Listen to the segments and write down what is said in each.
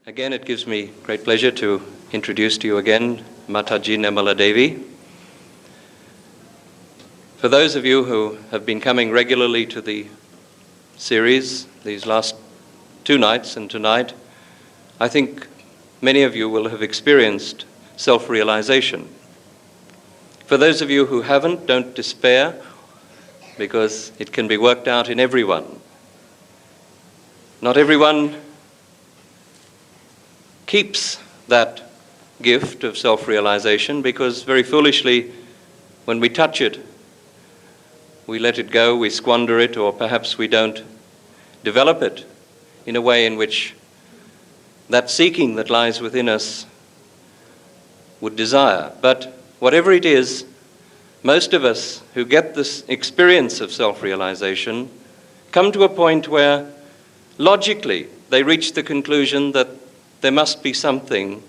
Again, it gives me great pleasure to introduce to you again Mataji Nirmala Devi. For those of you who have been coming regularly to the series these last 2 nights and tonight, I think many of you will have experienced self-realization. For those of you who haven't, don't despair, because it can be worked out in everyone. Not everyone keeps that gift of self-realization, because very foolishly, when we touch it, we let it go, we squander it, or perhaps we don't develop it in a way in which that seeking that lies within us would desire. But whatever it is, most of us who get this experience of self-realization come to a point where logically they reach the conclusion that there must be something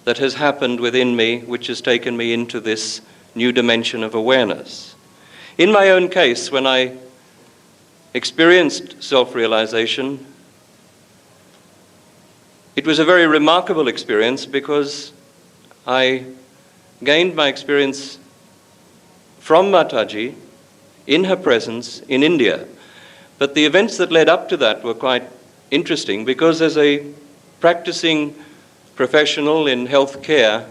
that has happened within me which has taken me into this new dimension of awareness. In my own case, when I experienced self-realization, it was a very remarkable experience because I gained my experience from Mataji in her presence in India. But the events that led up to that were quite interesting, because as a practicing professional in healthcare,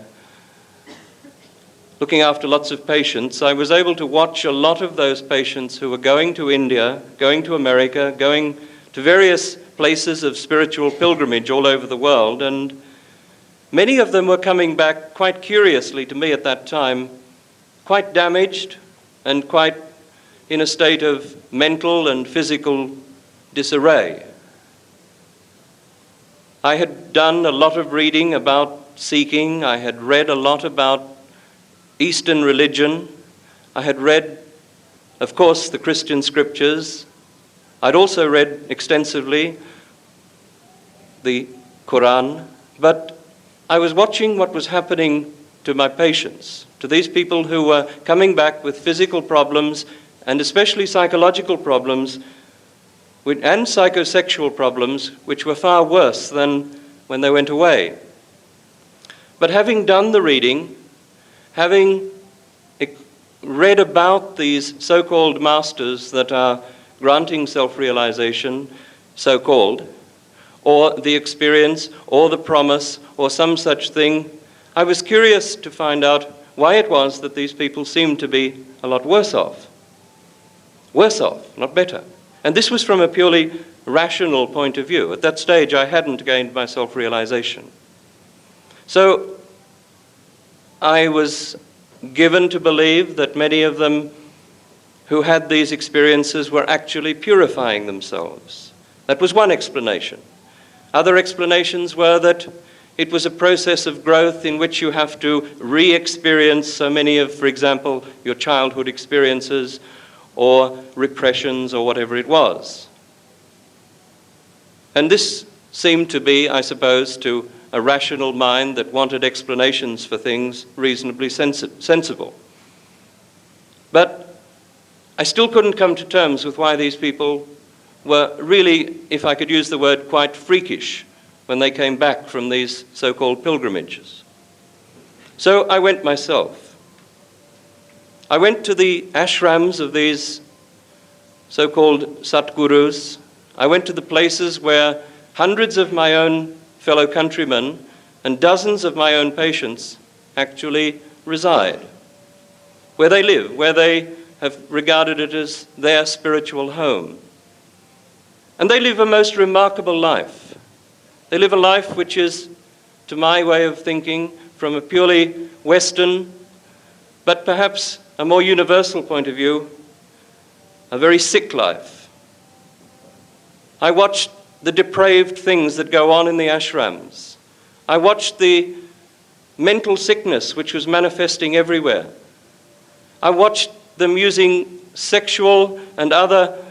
looking after lots of patients, I was able to watch a lot of those patients who were going to India, going to America, going to various places of spiritual pilgrimage all over the world, and many of them were coming back quite curiously to me at that time, quite damaged and quite in a state of mental and physical disarray. I had done a lot of reading about seeking. I had read a lot about Eastern religion. I had read, of course, the Christian scriptures. I'd also read extensively the Quran, but I was watching what was happening to my patients, to these people who were coming back with physical problems, and especially psychological problems, and psychosexual problems, which were far worse than when they went away. But having done the reading, having read about these so-called masters that are granting self-realization, so-called, or the experience, or the promise, or some such thing, I was curious to find out why it was that these people seemed to be a lot worse off. Worse off, not better. And this was from a purely rational point of view. At that stage, I hadn't gained my self-realization. So I was given to believe that many of them who had these experiences were actually purifying themselves. That was one explanation. Other explanations were that it was a process of growth in which you have to re-experience so many of, for example, your childhood experiences or repressions or whatever it was. And this seemed to be, I suppose, to a rational mind that wanted explanations for things reasonably sensible. But I still couldn't come to terms with why these people were really, if I could use the word, quite freakish when they came back from these so-called pilgrimages. So I went myself. I went to the ashrams of these so-called Satgurus. I went to the places where hundreds of my own fellow countrymen and dozens of my own patients actually reside, where they live, where they have regarded it as their spiritual home. And they live a most remarkable life. They live a life which is, to my way of thinking, from a purely Western, but perhaps a more universal point of view, a very sick life. I watched the depraved things that go on in the ashrams. I watched the mental sickness which was manifesting everywhere. I watched them using sexual and other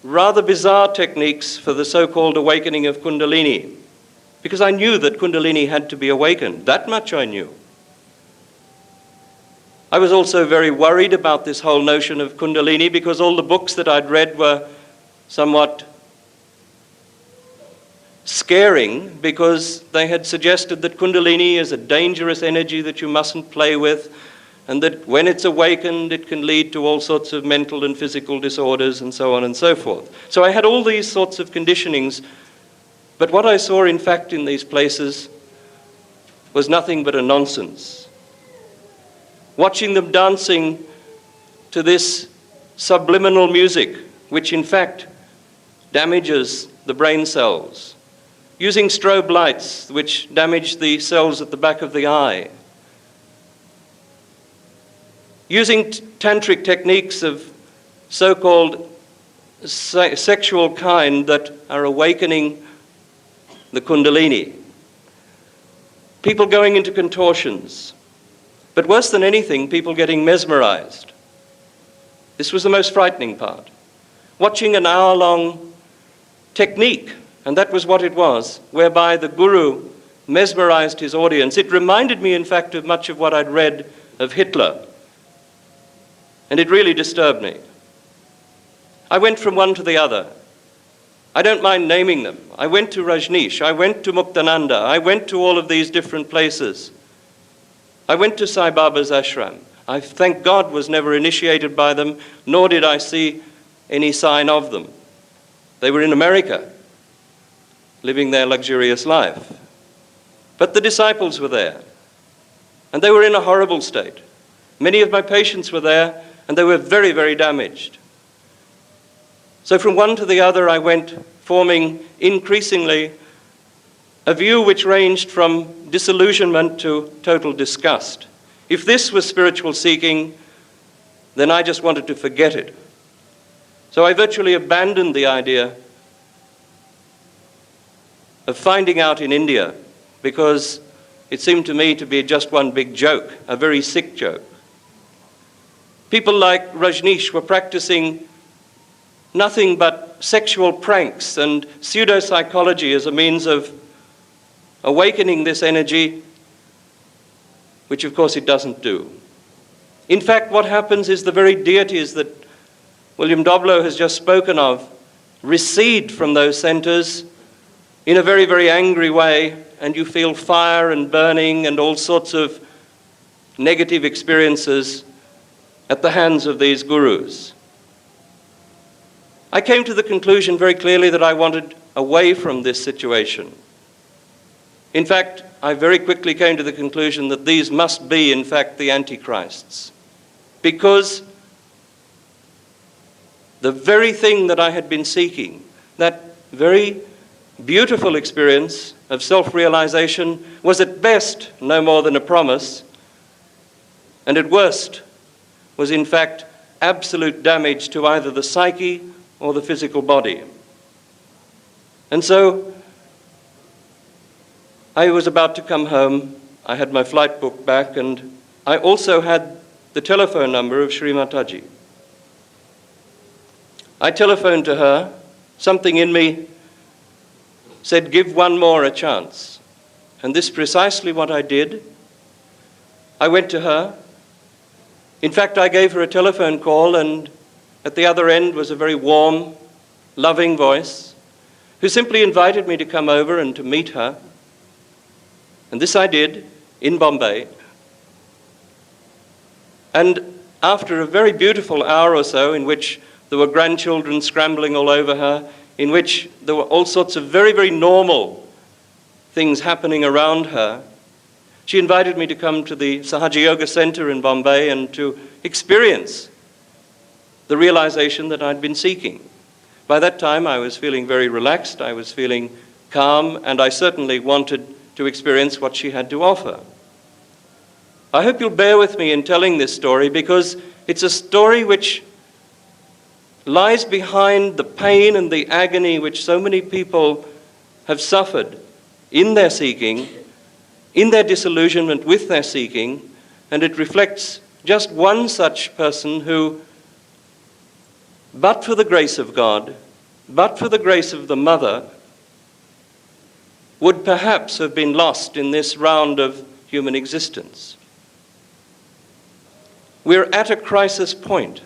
rather bizarre techniques for the so-called awakening of Kundalini, because I knew that Kundalini had to be awakened. That much I knew. I was also very worried about this whole notion of Kundalini, because all the books that I'd read were somewhat scaring because they had suggested that Kundalini is a dangerous energy that you mustn't play with, and that when it's awakened it can lead to all sorts of mental and physical disorders and so on and so forth. So I had all these sorts of conditionings, but what I saw in fact in these places was nothing but a nonsense. Watching them dancing to this subliminal music, which in fact damages the brain cells, using strobe lights which damage the cells at the back of the eye, using tantric techniques of so-called sexual kind that are awakening the Kundalini, people going into contortions, but worse than anything, people getting mesmerized. This was the most frightening part. Watching an hour-long technique, and that was what it was, whereby the guru mesmerized his audience. It reminded me, in fact, of much of what I'd read of Hitler, and it really disturbed me. I went from one to the other. I don't mind naming them. I went to Rajneesh, I went to Muktananda, I went to all of these different places. I went to Sai Baba's ashram. I, thank God, was never initiated by them, nor did I see any sign of them. They were in America, living their luxurious life. But the disciples were there, and they were in a horrible state. Many of my patients were there, and they were very, very damaged. So from one to the other I went, forming increasingly a view which ranged from disillusionment to total disgust. If this was spiritual seeking, then I just wanted to forget it. So I virtually abandoned the idea of finding out in India, because it seemed to me to be just one big joke, a very sick joke. People like Rajneesh were practicing nothing but sexual pranks and pseudopsychology as a means of awakening this energy, which of course it doesn't do. In fact, what happens is the very deities that William Doblow has just spoken of recede from those centers in a very, very angry way, and you feel fire and burning and all sorts of negative experiences at the hands of these gurus. I came to the conclusion very clearly that I wanted away from this situation. In fact, I very quickly came to the conclusion that these must be, in fact, the antichrists, because the very thing that I had been seeking, that very beautiful experience of self-realization, was at best no more than a promise, and at worst was in fact absolute damage to either the psyche or the physical body. And so I was about to come home. I had my flight booked back, and I also had the telephone number of Sri Mataji. I telephoned to her. Something in me said, give one more a chance. And this is precisely what I did. I went to her. In fact, I gave her a telephone call, and at the other end was a very warm, loving voice who simply invited me to come over and to meet her. And this I did in Bombay. And after a very beautiful hour or so, in which there were grandchildren scrambling all over her, in which there were all sorts of very, very normal things happening around her, she invited me to come to the SahajaYoga Center in Bombay and to experience the realization that I'd been seeking. By that time, I was feeling very relaxed, I was feeling calm, and I certainly wanted to experience what she had to offer. I hope you'll bear with me in telling this story, because it's a story which lies behind the pain and the agony which so many people have suffered in their seeking, in their disillusionment with their seeking, and it reflects just one such person who, but for the grace of God, but for the grace of the Mother, would perhaps have been lost in this round of human existence. We're at a crisis point.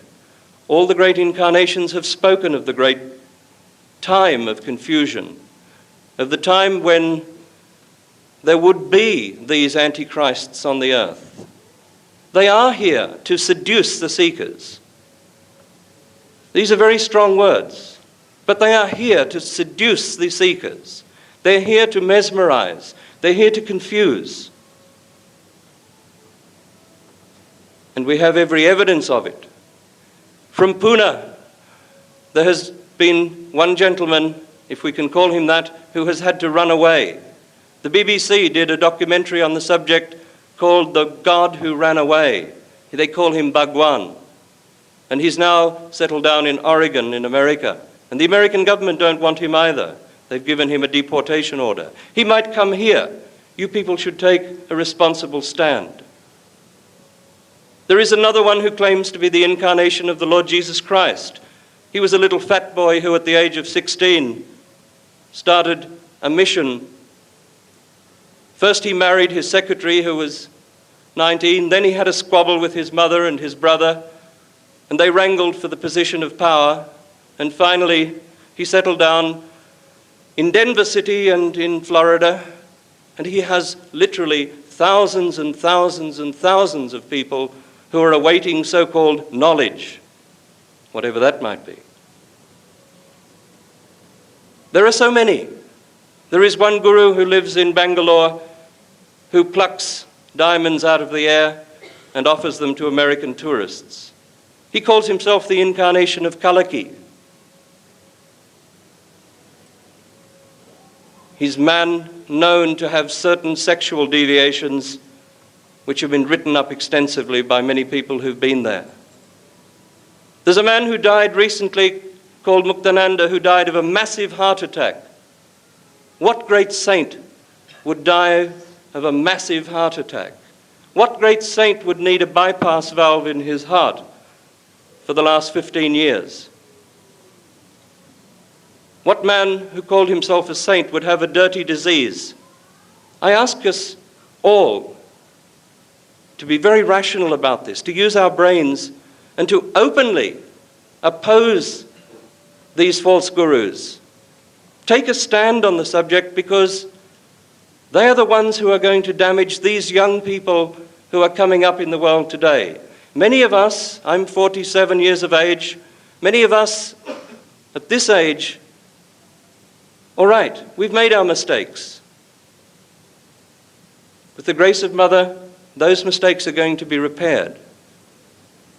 All the great incarnations have spoken of the great time of confusion, of the time when there would be these antichrists on the earth. They are here to seduce the seekers. These are very strong words, but they are here to seduce the seekers. They're here to mesmerize. They're here to confuse. And we have every evidence of it. From Pune, there has been one gentleman, if we can call him that, who has had to run away. The BBC did a documentary on the subject called The God Who Ran Away. They call him Bhagwan. And he's now settled down in Oregon in America. And the American government don't want him either. They've given him a deportation order. He might come here. You people should take a responsible stand. There is another one who claims to be the incarnation of the Lord Jesus Christ. He was a little fat boy who at the age of 16 started a mission. First he married his secretary who was 19, then he had a squabble with his mother and his brother, and they wrangled for the position of power, and finally he settled down in Denver City and in Florida, and he has literally thousands and thousands and thousands of people who are awaiting so-called knowledge, whatever that might be. There are so many. There is one guru who lives in Bangalore who plucks diamonds out of the air and offers them to American tourists. He calls himself the incarnation of Kalaki. He's man known to have certain sexual deviations which have been written up extensively by many people who've been there. There's a man who died recently called Muktananda who died of a massive heart attack. What great saint would die of a massive heart attack? What great saint would need a bypass valve in his heart for the last 15 years? What man who called himself a saint would have a dirty disease? I ask us all to be very rational about this, to use our brains and to openly oppose these false gurus. Take a stand on the subject because they are the ones who are going to damage these young people who are coming up in the world today. Many of us, I'm 47 years of age, many of us at this age, all right, we've made our mistakes. With the grace of Mother, those mistakes are going to be repaired.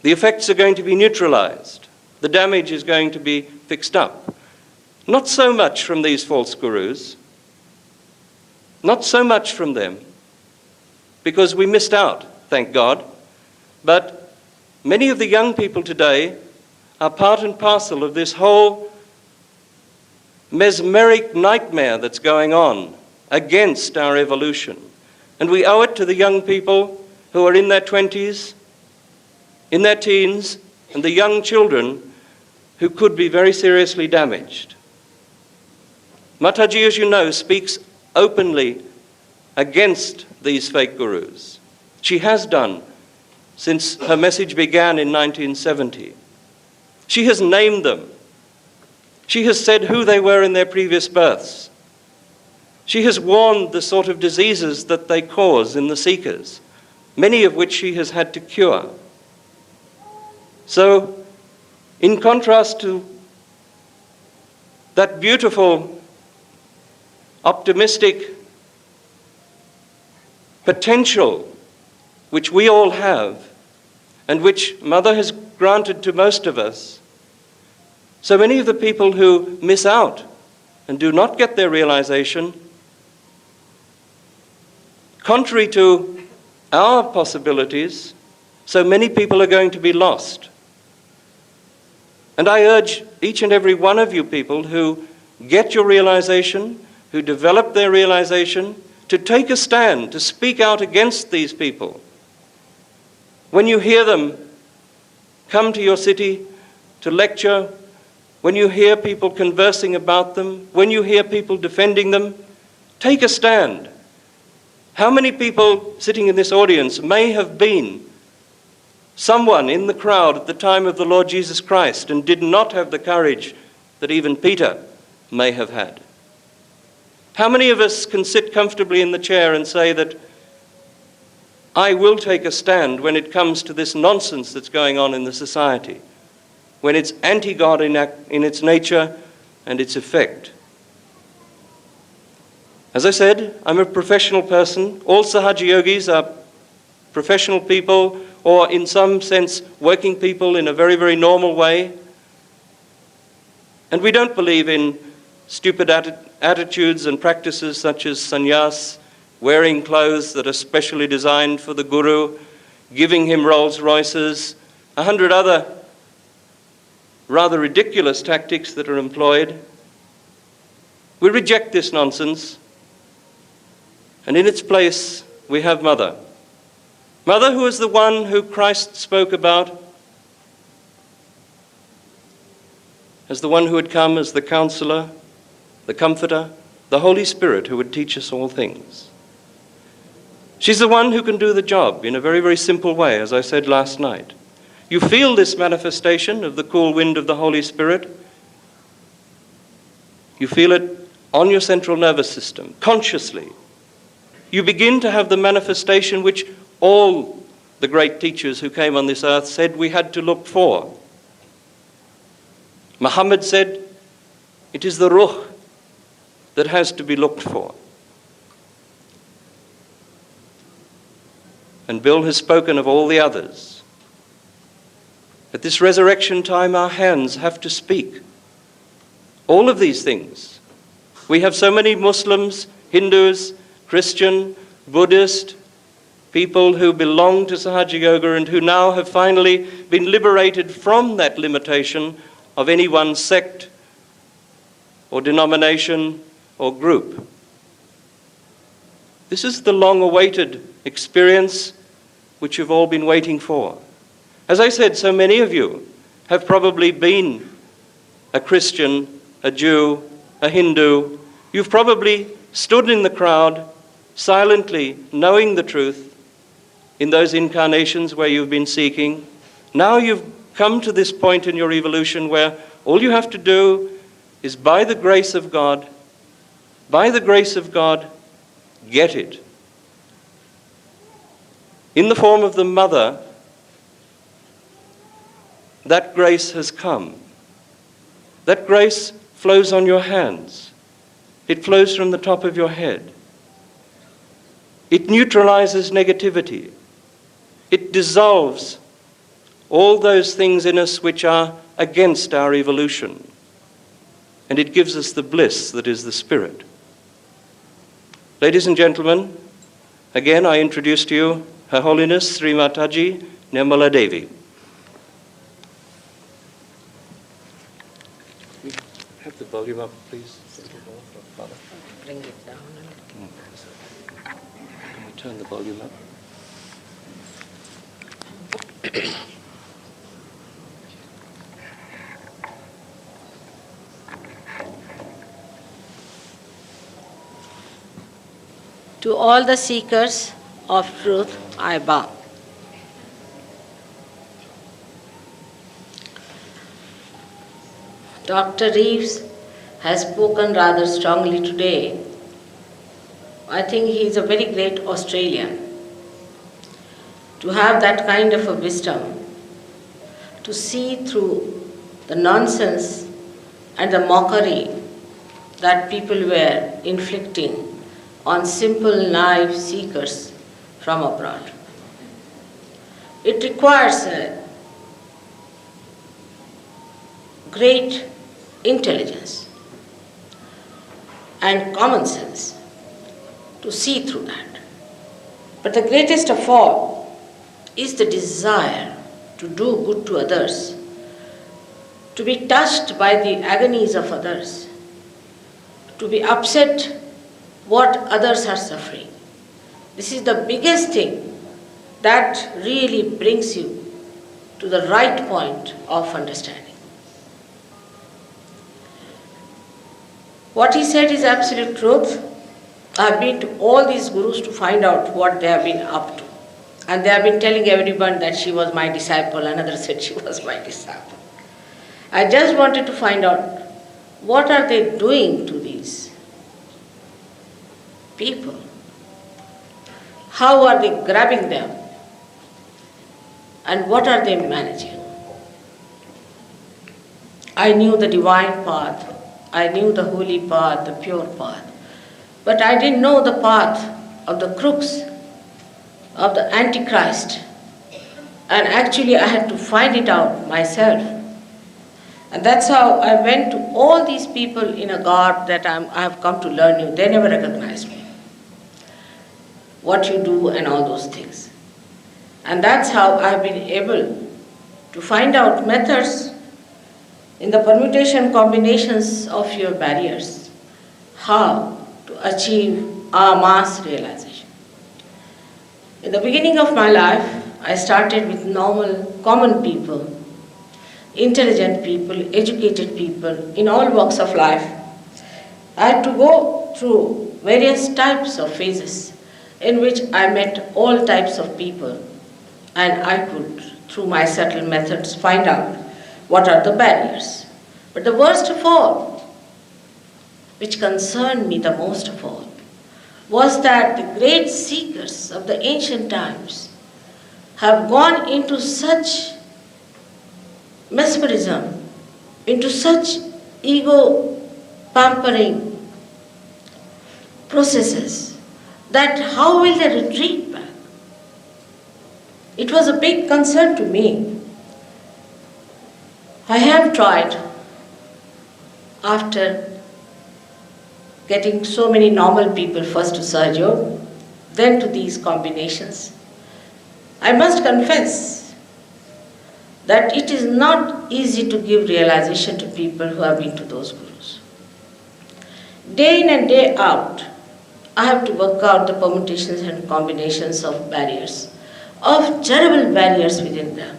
The effects are going to be neutralized. The damage is going to be fixed up. Not so much from these false gurus, not so much from them, because we missed out, thank God. But many of the young people today are part and parcel of this whole mesmeric nightmare that's going on against our evolution. And we owe it to the young people who are in their 20s, in their teens, and the young children who could be very seriously damaged. Mataji, as you know, speaks openly against these fake gurus. She has done since her message began in 1970. She has named them. She has said who they were in their previous births. She has warned the sort of diseases that they cause in the seekers, many of which she has had to cure. So, in contrast to that beautiful, optimistic potential which we all have and which Mother has granted to most of us, so many of the people who miss out and do not get their realization, contrary to our possibilities, so many people are going to be lost. And I urge each and every one of you people who get your realization, who develop their realization, to take a stand, to speak out against these people. When you hear them come to your city to lecture, when you hear people conversing about them, when you hear people defending them, take a stand. How many people sitting in this audience may have been someone in the crowd at the time of the Lord Jesus Christ and did not have the courage that even Peter may have had? How many of us can sit comfortably in the chair and say that I will take a stand when it comes to this nonsense that's going on in the society, when it's anti-God in its nature and its effect? As I said, I'm a professional person. All Sahaja-yogis are professional people, or in some sense working people in a very, very normal way. And we don't believe in stupid attitudes and practices such as sannyas, wearing clothes that are specially designed for the guru, giving him Rolls Royces, 100 other rather ridiculous tactics that are employed. We reject this nonsense, and in its place we have Mother. Mother, who is the one who Christ spoke about as the one who had come as the counselor, the comforter, the Holy Spirit who would teach us all things. She's the one who can do the job in a very, very simple way, as I said last night. You feel this manifestation of the cool wind of the Holy Spirit. You feel it on your central nervous system, consciously. You begin to have the manifestation which all the great teachers who came on this earth said we had to look for. Muhammad said, it is the ruh that has to be looked for. And Bill has spoken of all the others. At this resurrection time, our hands have to speak. All of these things. We have so many Muslims, Hindus, Christian, Buddhist, people who belong to Sahaja Yoga and who now have finally been liberated from that limitation of any one sect or denomination or group. This is the long-awaited experience which you've all been waiting for. As I said, so many of you have probably been a Christian, a Jew, a Hindu. You've probably stood in the crowd silently knowing the truth in those incarnations where you've been seeking. Now you've come to this point in your evolution where all you have to do is, by the grace of God, get it. In the form of the Mother, that grace has come. That grace flows on your hands. It flows from the top of your head. It neutralizes negativity. It dissolves all those things in us which are against our evolution. And it gives us the bliss that is the Spirit. Ladies and gentlemen, again I introduce to you Her Holiness Sri Mataji Nirmala Devi. Have the volume up, please. Bring it down. Can we turn the volume up? To all the seekers of truth, I bow. Dr. Reeves has spoken rather strongly today. I think he is a very great Australian. To have that kind of a wisdom, to see through the nonsense and the mockery that people were inflicting on simple, naive seekers from abroad. It requires a great intelligence and common sense to see through that. But the greatest of all is the desire to do good to others, to be touched by the agonies of others, to be upset what others are suffering. This is the biggest thing that really brings you to the right point of understanding. What he said is absolute truth. I have been to all these gurus to find out what they have been up to. And they have been telling everyone that she was my disciple, another said she was my disciple. I just wanted to find out what are they doing to these people. How are they grabbing them? And what are they managing? I knew the divine path. I knew the holy path, the pure path. But I didn't know the path of the crooks, of the Antichrist. And actually I had to find it out myself. And that's how I went to all these people in a garb that I have come to learn you. They never recognized me. What you do and all those things. And that's how I've been able to find out methods in the permutation combinations of your barriers, how to achieve a mass realization. In the beginning of my life, I started with normal, common people, intelligent people, educated people in all walks of life. I had to go through various types of phases in which I met all types of people, and I could, through my subtle methods, find out what are the barriers. But the worst of all, which concerned me the most of all, was that the great seekers of the ancient times have gone into such mesmerism, into such ego pampering processes, that how will they retreat back? It was a big concern to me. I have tried, after getting so many normal people first to SahajaYoga, then to these combinations, I must confess that it is not easy to give realization to people who have been to those gurus. Day in and day out, I have to work out the permutations and combinations of barriers, of terrible barriers within them.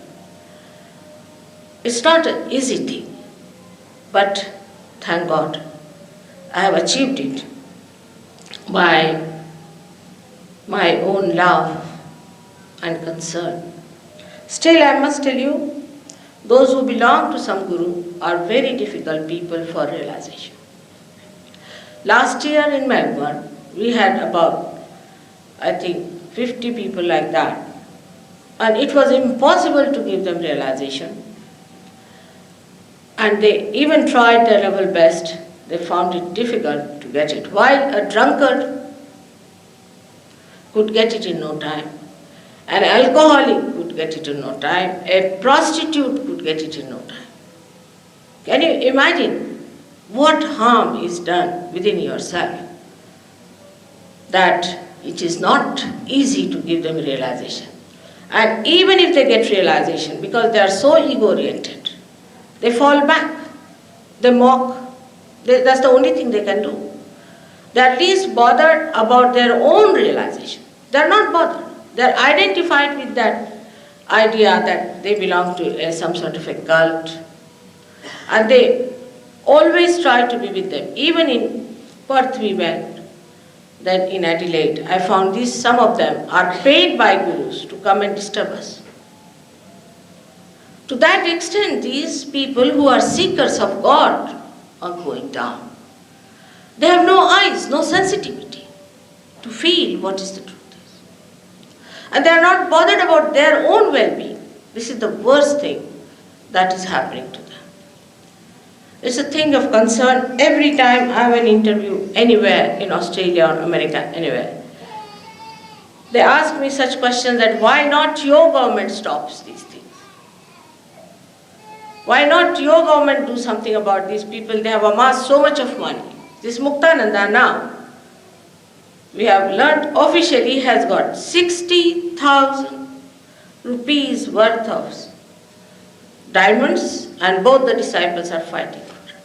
It's not an easy thing, but thank God, I have achieved it by my own love and concern. Still, I must tell you, those who belong to some guru are very difficult people for realization. Last year in Melbourne, we had about, I think, 50 people like that. And it was impossible to give them realization. And they even tried their level best. They found it difficult to get it. While a drunkard could get it in no time, an alcoholic could get it in no time, a prostitute could get it in no time. Can you imagine what harm is done within yourself? That it is not easy to give them realization. And even if they get realization, because they are so ego-oriented, they fall back, they mock. That's the only thing they can do. They are at least bothered about their own realization. They are not bothered. They are identified with that idea that they belong to some sort of a cult. And they always try to be with them. Even in Perth we went, then in Adelaide, I found some of them are paid by gurus to come and disturb us. To that extent, these people who are seekers of God are going down. They have no eyes, no sensitivity to feel what is the truth is. And they are not bothered about their own well-being. This is the worst thing that is happening to them. It's a thing of concern every time I have an interview anywhere in Australia or America, anywhere. They ask me such questions that why not your government stops these things? Why not your government do something about these people? They have amassed so much of money. This Muktananda now, we have learnt officially, has got 60,000 rupees worth of diamonds, and both the disciples are fighting for it.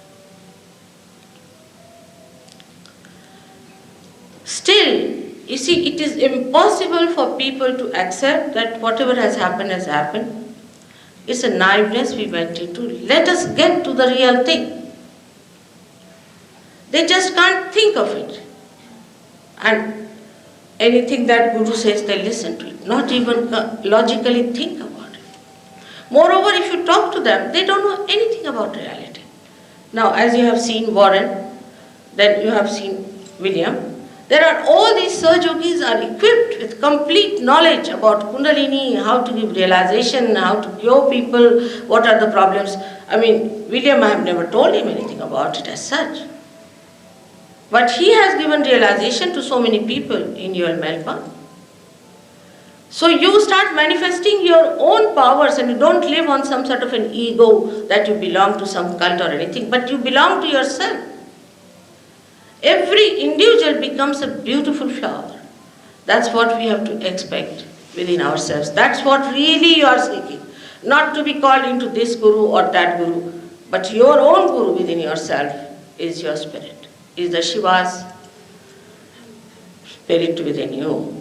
Still, you see, it is impossible for people to accept that whatever has happened has happened. It's a naiveness we went into. Let us get to the real thing. They just can't think of it. And anything that Guru says, they listen to it, not even logically think about it. Moreover, if you talk to them, they don't know anything about reality. Now, as you have seen Warren, then you have seen William, There are all these Sahajogis are equipped with complete knowledge about Kundalini, how to give realization, how to cure people, what are the problems. I mean, William, I have never told him anything about it as such. But he has given realization to so many people in your Melbourne. So you start manifesting your own powers, and you don't live on some sort of an ego that you belong to some cult or anything, but you belong to yourself. Every individual becomes a beautiful flower. That's what we have to expect within ourselves. That's what really you are seeking. Not to be called into this guru or that guru, but your own guru within yourself is your spirit, is the Shiva's spirit within you.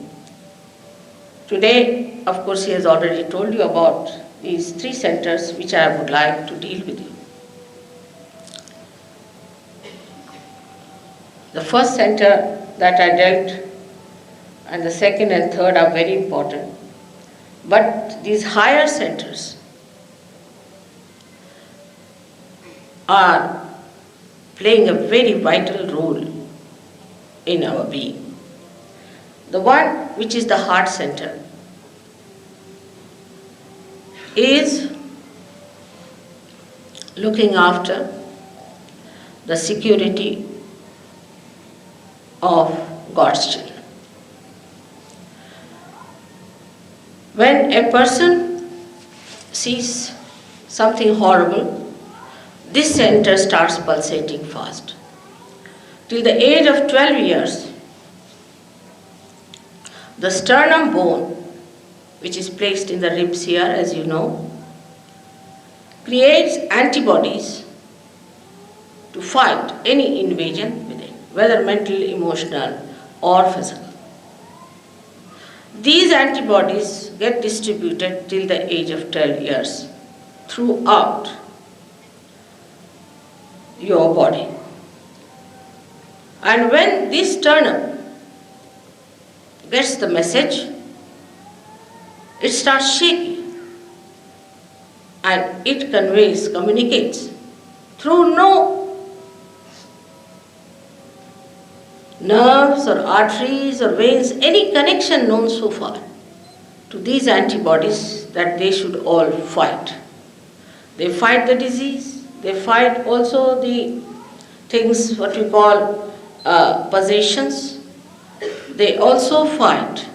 Today, of course, he has already told you about these 3 centers which I would like to deal with you. The first center that I dealt and the second and third are very important. But these higher centers are playing a very vital role in our being. The one which is the heart center is looking after the security of God's children. When a person sees something horrible, this center starts pulsating fast. Till the age of 12 years, the sternum bone, which is placed in the ribs here, as you know, creates antibodies to fight any invasion within, whether mental, emotional, or physical. These antibodies get distributed till the age of 12 years throughout your body. And when this sternum gets the message, it starts shaking and it communicates through no nerves or arteries or veins, any connection known so far to these antibodies that they should all fight. They fight the disease, they fight also the things what we call possessions. They also fight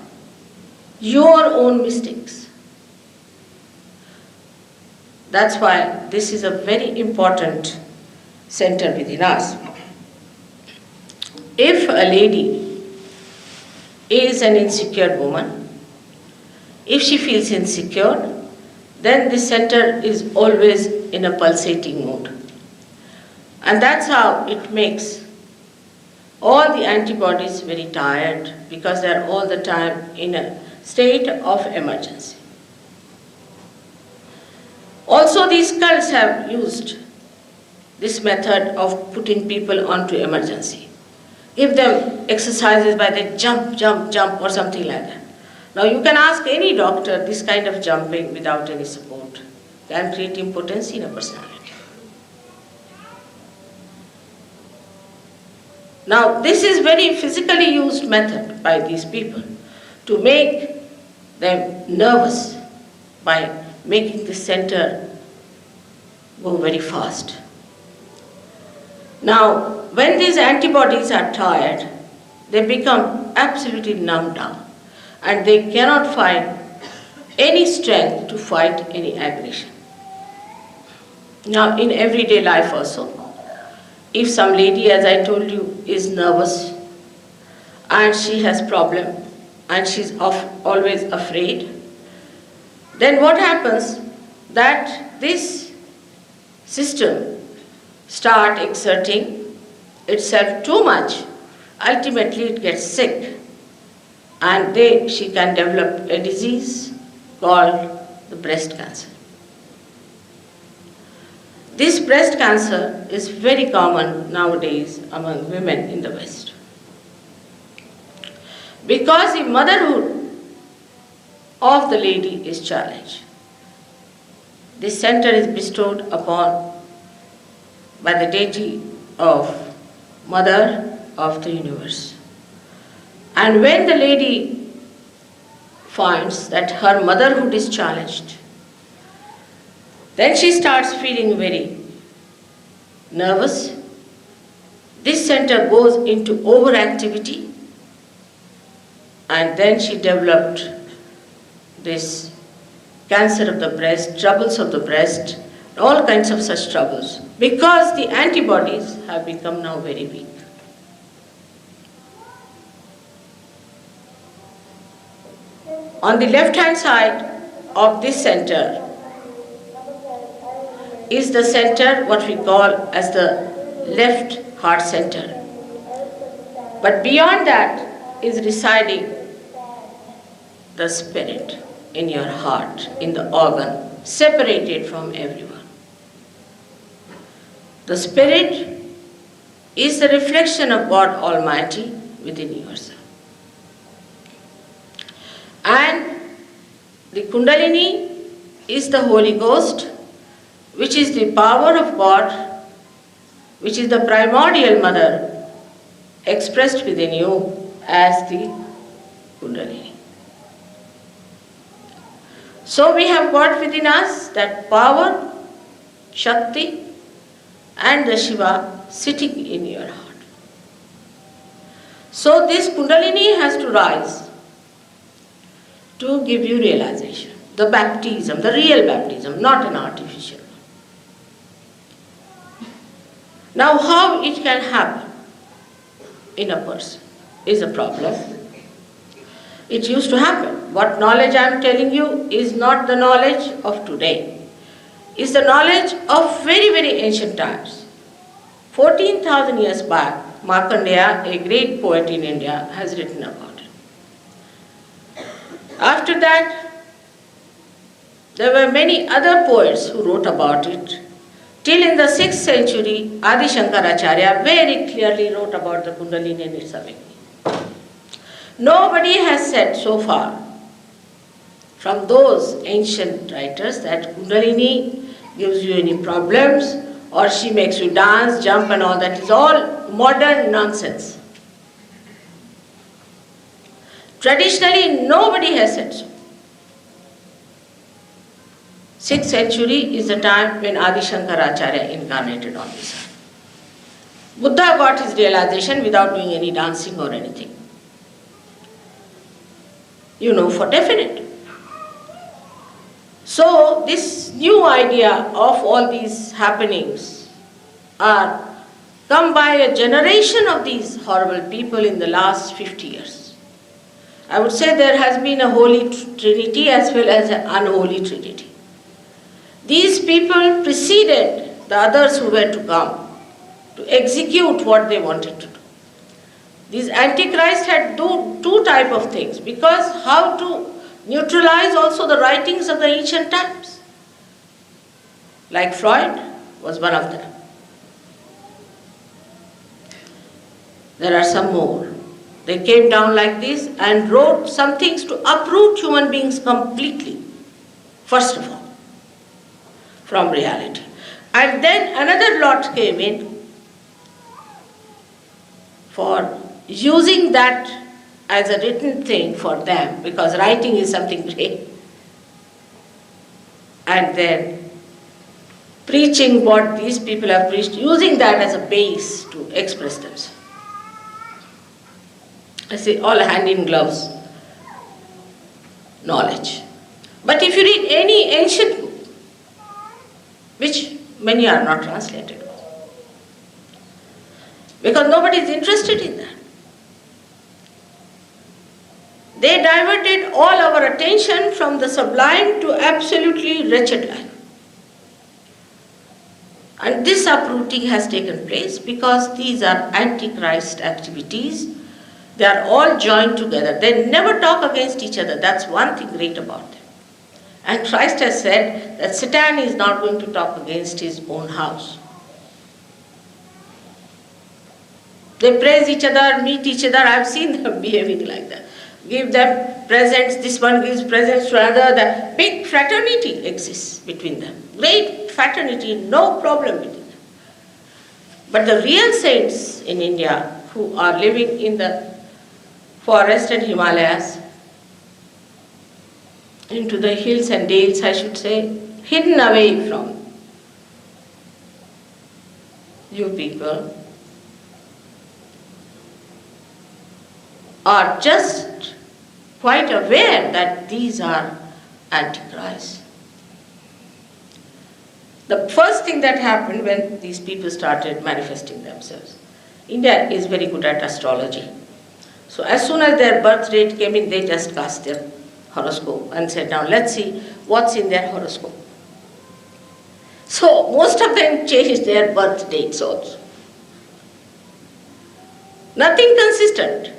your own mistakes. That's why this is a very important center within us. If a lady is an insecure woman, if she feels insecure, then this center is always in a pulsating mood. And that's how it makes all the antibodies very tired, because they are all the time in a state of emergency. Also, these cults have used this method of putting people onto emergency. Give them exercises by the jump, jump, jump or something like that. Now you can ask any doctor, this kind of jumping without any support can create impotency in a personality. Now this is very physically used method by these people to make them nervous by making the center go very fast. Now when these antibodies are tired, they become absolutely numbed down and they cannot find any strength to fight any aggression. Now in everyday life also, if some lady, as I told you, is nervous and she has problem and she's always afraid, then what happens that this system start exerting itself too much, ultimately it gets sick and she can develop a disease called the breast cancer. This breast cancer is very common nowadays among women in the West. Because the motherhood of the lady is challenged. This center is bestowed upon by the deity of Mother of the Universe. And when the lady finds that her motherhood is challenged, then she starts feeling very nervous. This center goes into overactivity, and then she developed this cancer of the breast, troubles of the breast, all kinds of such troubles, because the antibodies have become now very weak. On the left-hand side of this center is the center, what we call as the left heart center. But beyond that is residing the spirit in your heart, in the organ, separated from everyone. The spirit is the reflection of God Almighty within yourself. And the Kundalini is the Holy Ghost, which is the power of God, which is the primordial mother expressed within you as the Kundalini. So we have got within us that power, Shakti, and the Shiva sitting in your heart. So this Kundalini has to rise to give you realization. The baptism, the real baptism, not an artificial one. Now how it can happen in a person is a problem. It used to happen. What knowledge I am telling you is not the knowledge of today. It's the knowledge of very, very ancient times. 14,000 years back, Markandeya, a great poet in India, has written about it. After that, there were many other poets who wrote about it. Till in the 6th century, Adi Shankaracharya very clearly wrote about the Kundalini and its awakening. Nobody has said so far from those ancient writers that Kundalini gives you any problems or she makes you dance, jump and all that. Is all modern nonsense. Traditionally, nobody has said so. 6th century is the time when Adi Shankaracharya incarnated on this earth. Buddha got his realization without doing any dancing or anything. You know for definite. So this new idea of all these happenings are come by a generation of these horrible people in the last 50 years. I would say there has been a holy trinity as well as an unholy trinity. These people preceded the others who were to come to execute what they wanted to do. These antichrists had two types of things, because how to neutralize also the writings of the ancient times. Like Freud was one of them. There are some more. They came down like this and wrote some things to uproot human beings completely, first of all, from reality. And then another lot came in for using that as a written thing for them, because writing is something great. And then preaching what these people have preached, using that as a base to express themselves. I say all hand in gloves knowledge. But if you read any ancient book, which many are not translated, because nobody is interested in that. They diverted all our attention from the sublime to absolutely wretched life. And this uprooting has taken place because these are antichrist activities. They are all joined together. They never talk against each other. That's one thing great about them. And Christ has said that Satan is not going to talk against his own house. They praise each other, meet each other. I've seen them behaving like that. Give them presents, this one gives presents to another. The big fraternity exists between them. Great fraternity, no problem between them. But the real saints in India who are living in the forest and Himalayas, into the hills and dales, I should say, hidden away from you people, are just quite aware that these are antichrists. The first thing that happened when these people started manifesting themselves, India is very good at astrology. So as soon as their birth date came in, they just cast their horoscope and said, now let's see what's in their horoscope. So most of them changed their birth dates also. Nothing consistent.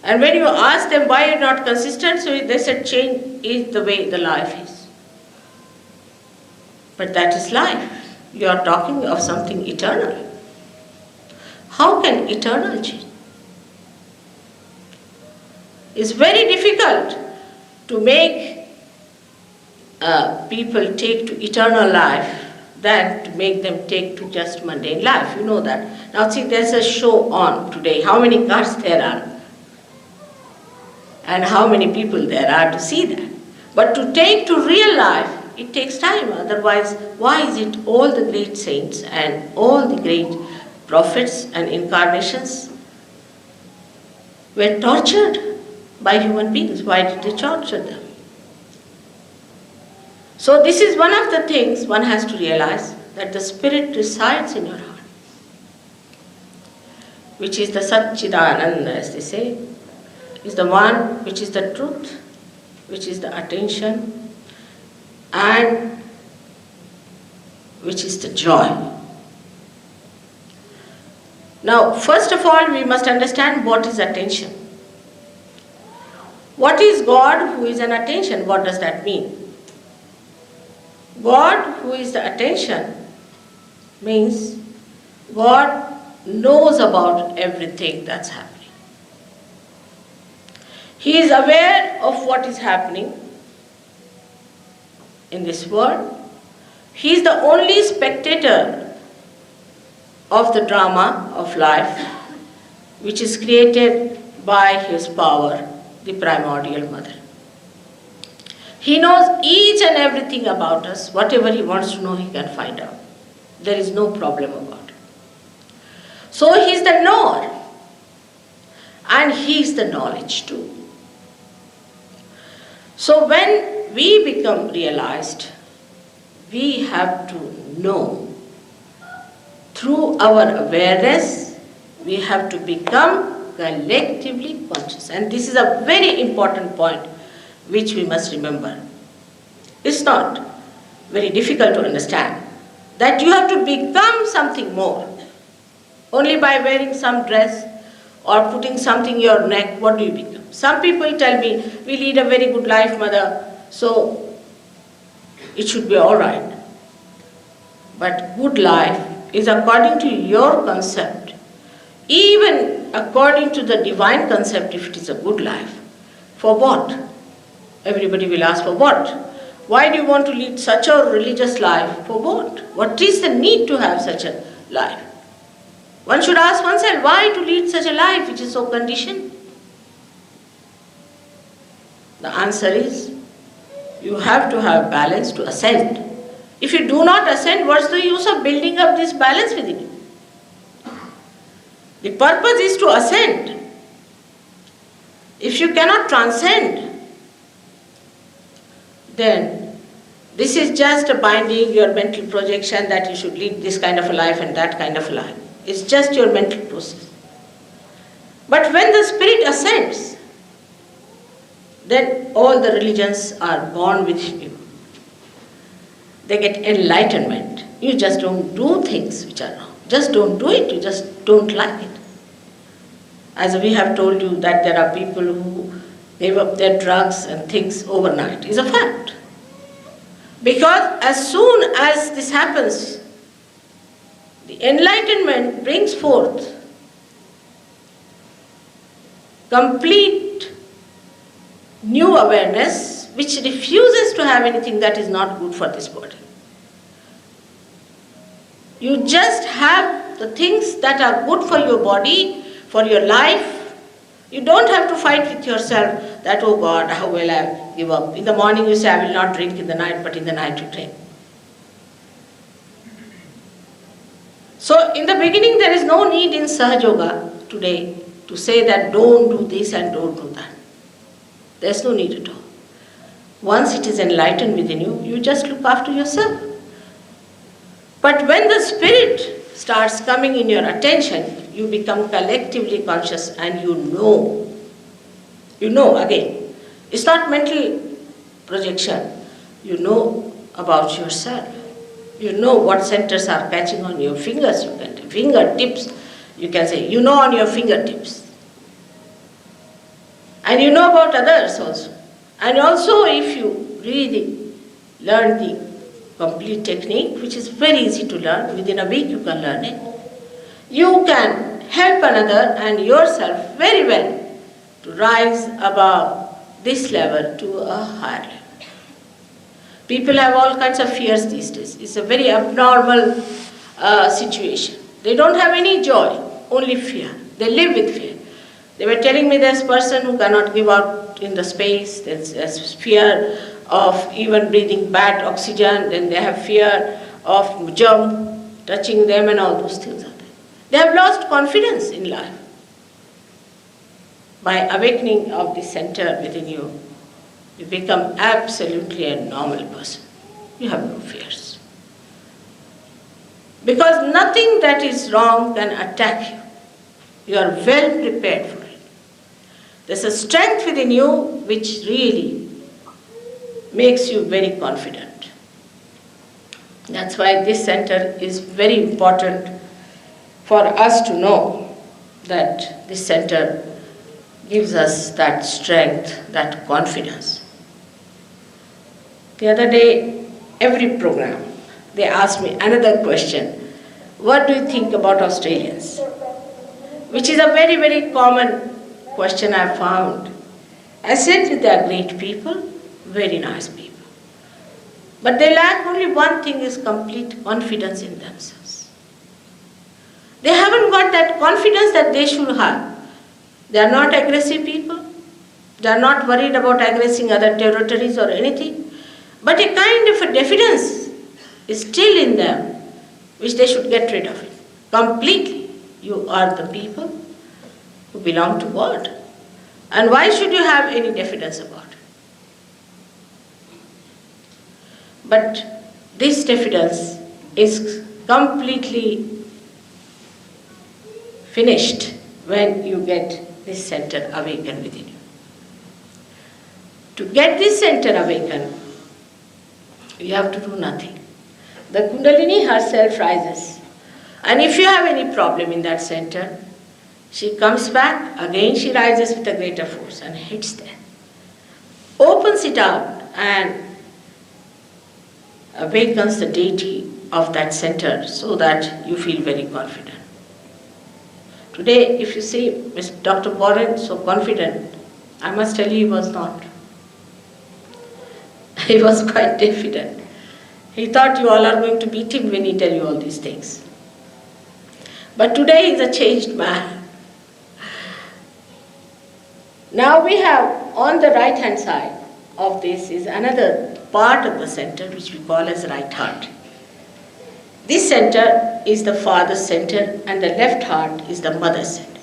And when you ask them why you're not consistent, so they said change is the way the life is. But that is life. You are talking of something eternal. How can eternal change? It's very difficult to make people take to eternal life than to make them take to just mundane life. You know that. Now see, there's a show on today. How many cars there are? And how many people there are to see that. But to take to real life, it takes time. Otherwise, why is it all the great saints and all the great prophets and incarnations were tortured by human beings? Why did they torture them? So this is one of the things one has to realize, that the spirit resides in your heart, which is the Satchidananda, as they say, is the one which is the truth, which is the attention, and which is the joy. Now, first of all, we must understand what is attention. What is God who is an attention? What does that mean? God who is the attention means God knows about everything that's happening. He is aware of what is happening in this world. He is the only spectator of the drama of life, which is created by His power, the primordial mother. He knows each and everything about us. Whatever He wants to know, He can find out. There is no problem about it. So He is the knower, and He is the knowledge too. So when we become realized, we have to know. Through our awareness, we have to become collectively conscious. And this is a very important point which we must remember. It's not very difficult to understand that you have to become something more. Only by wearing some dress or putting something in your neck, what do you become? Some people tell me, we lead a very good life, mother, so it should be all right. But good life is according to your concept, even according to the divine concept, if it is a good life. For what? Everybody will ask, for what? Why do you want to lead such a religious life? For what? What is the need to have such a life? One should ask oneself, why to lead such a life which is so conditioned? The answer is, you have to have balance to ascend. If you do not ascend, what's the use of building up this balance within you? The purpose is to ascend. If you cannot transcend, then this is just a binding your mental projection that you should lead this kind of a life and that kind of a life. It's just your mental process. But when the spirit ascends, then all the religions are born within you. They get enlightenment. You just don't do things which are wrong. Just don't do it. You just don't like it. As we have told you that there are people who gave up their drugs and things overnight. It's a fact. Because as soon as this happens, the enlightenment brings forth complete new awareness which refuses to have anything that is not good for this body. You just have the things that are good for your body, for your life. You don't have to fight with yourself that, oh God, how will I give up? In the morning you say, I will not drink in the night, but in the night you drink. So in the beginning there is no need in SahajaYoga today to say that don't do this and don't do that. There's no need at all. Once it is enlightened within you, you just look after yourself. But when the spirit starts coming in your attention, you become collectively conscious and you know. You know again. It's not mental projection. You know about yourself. You know what centers are catching on your fingers. You can fingertips. You can say, you know on your fingertips. And you know about others also. And also if you really learn the complete technique, which is very easy to learn, within a week you can learn it, you can help another and yourself very well to rise above this level to a higher level. People have all kinds of fears these days. It's a very abnormal situation. They don't have any joy, only fear. They live with fear. They were telling me there's a person who cannot give out in the space, there's fear of even breathing bad oxygen, then they have fear of germ touching them and all those things are there. They have lost confidence in life. By awakening of the center within you, you become absolutely a normal person. You have no fears. Because nothing that is wrong can attack you. You are well prepared for it. There's a strength within you which really makes you very confident. That's why this center is very important for us to know that this center gives us that strength, that confidence. The other day, every program, they asked me another question. What do you think about Australians? Which is a very, very common question I found. I said they are great people, very nice people. But they lack only one thing, is complete confidence in themselves. They haven't got that confidence that they should have. They are not aggressive people. They are not worried about aggressing other territories or anything. But a kind of a diffidence is still in them, which they should get rid of it completely. You are the people who belong to God. And why should you have any diffidence about it? But this diffidence is completely finished when you get this center awakened within you. To get this center awakened, you have to do nothing. The Kundalini herself rises. And if you have any problem in that center, she comes back, again she rises with a greater force and hits there. Opens it out and awakens the deity of that center so that you feel very confident. Today, if you see Dr. Boren so confident, I must tell you he was not. He was quite diffident. He thought you all are going to beat him when he tell you all these things. But today he's a changed man. Now we have on the right hand side of this is another part of the center which we call as right heart. This center is the father's center and the left heart is the mother's center.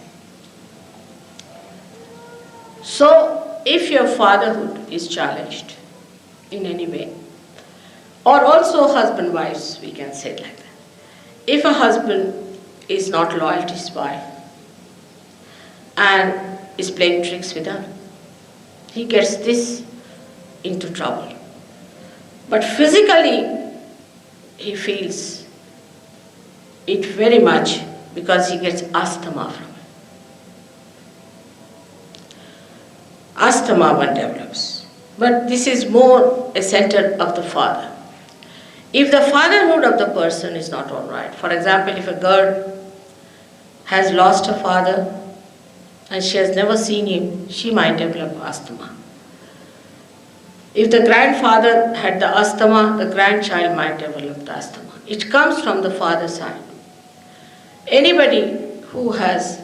So if your fatherhood is challenged in any way, or also husband-wives, we can say it like that. If a husband is not loyal to his wife and is playing tricks with her, he gets this into trouble. But physically, he feels it very much because he gets asthma from it. Asthma one develops. But this is more a center of the father. If the fatherhood of the person is not all right, for example, if a girl has lost her father and she has never seen him, she might develop asthma. If the grandfather had the asthma, the grandchild might develop the asthma. It comes from the father's side. Anybody who has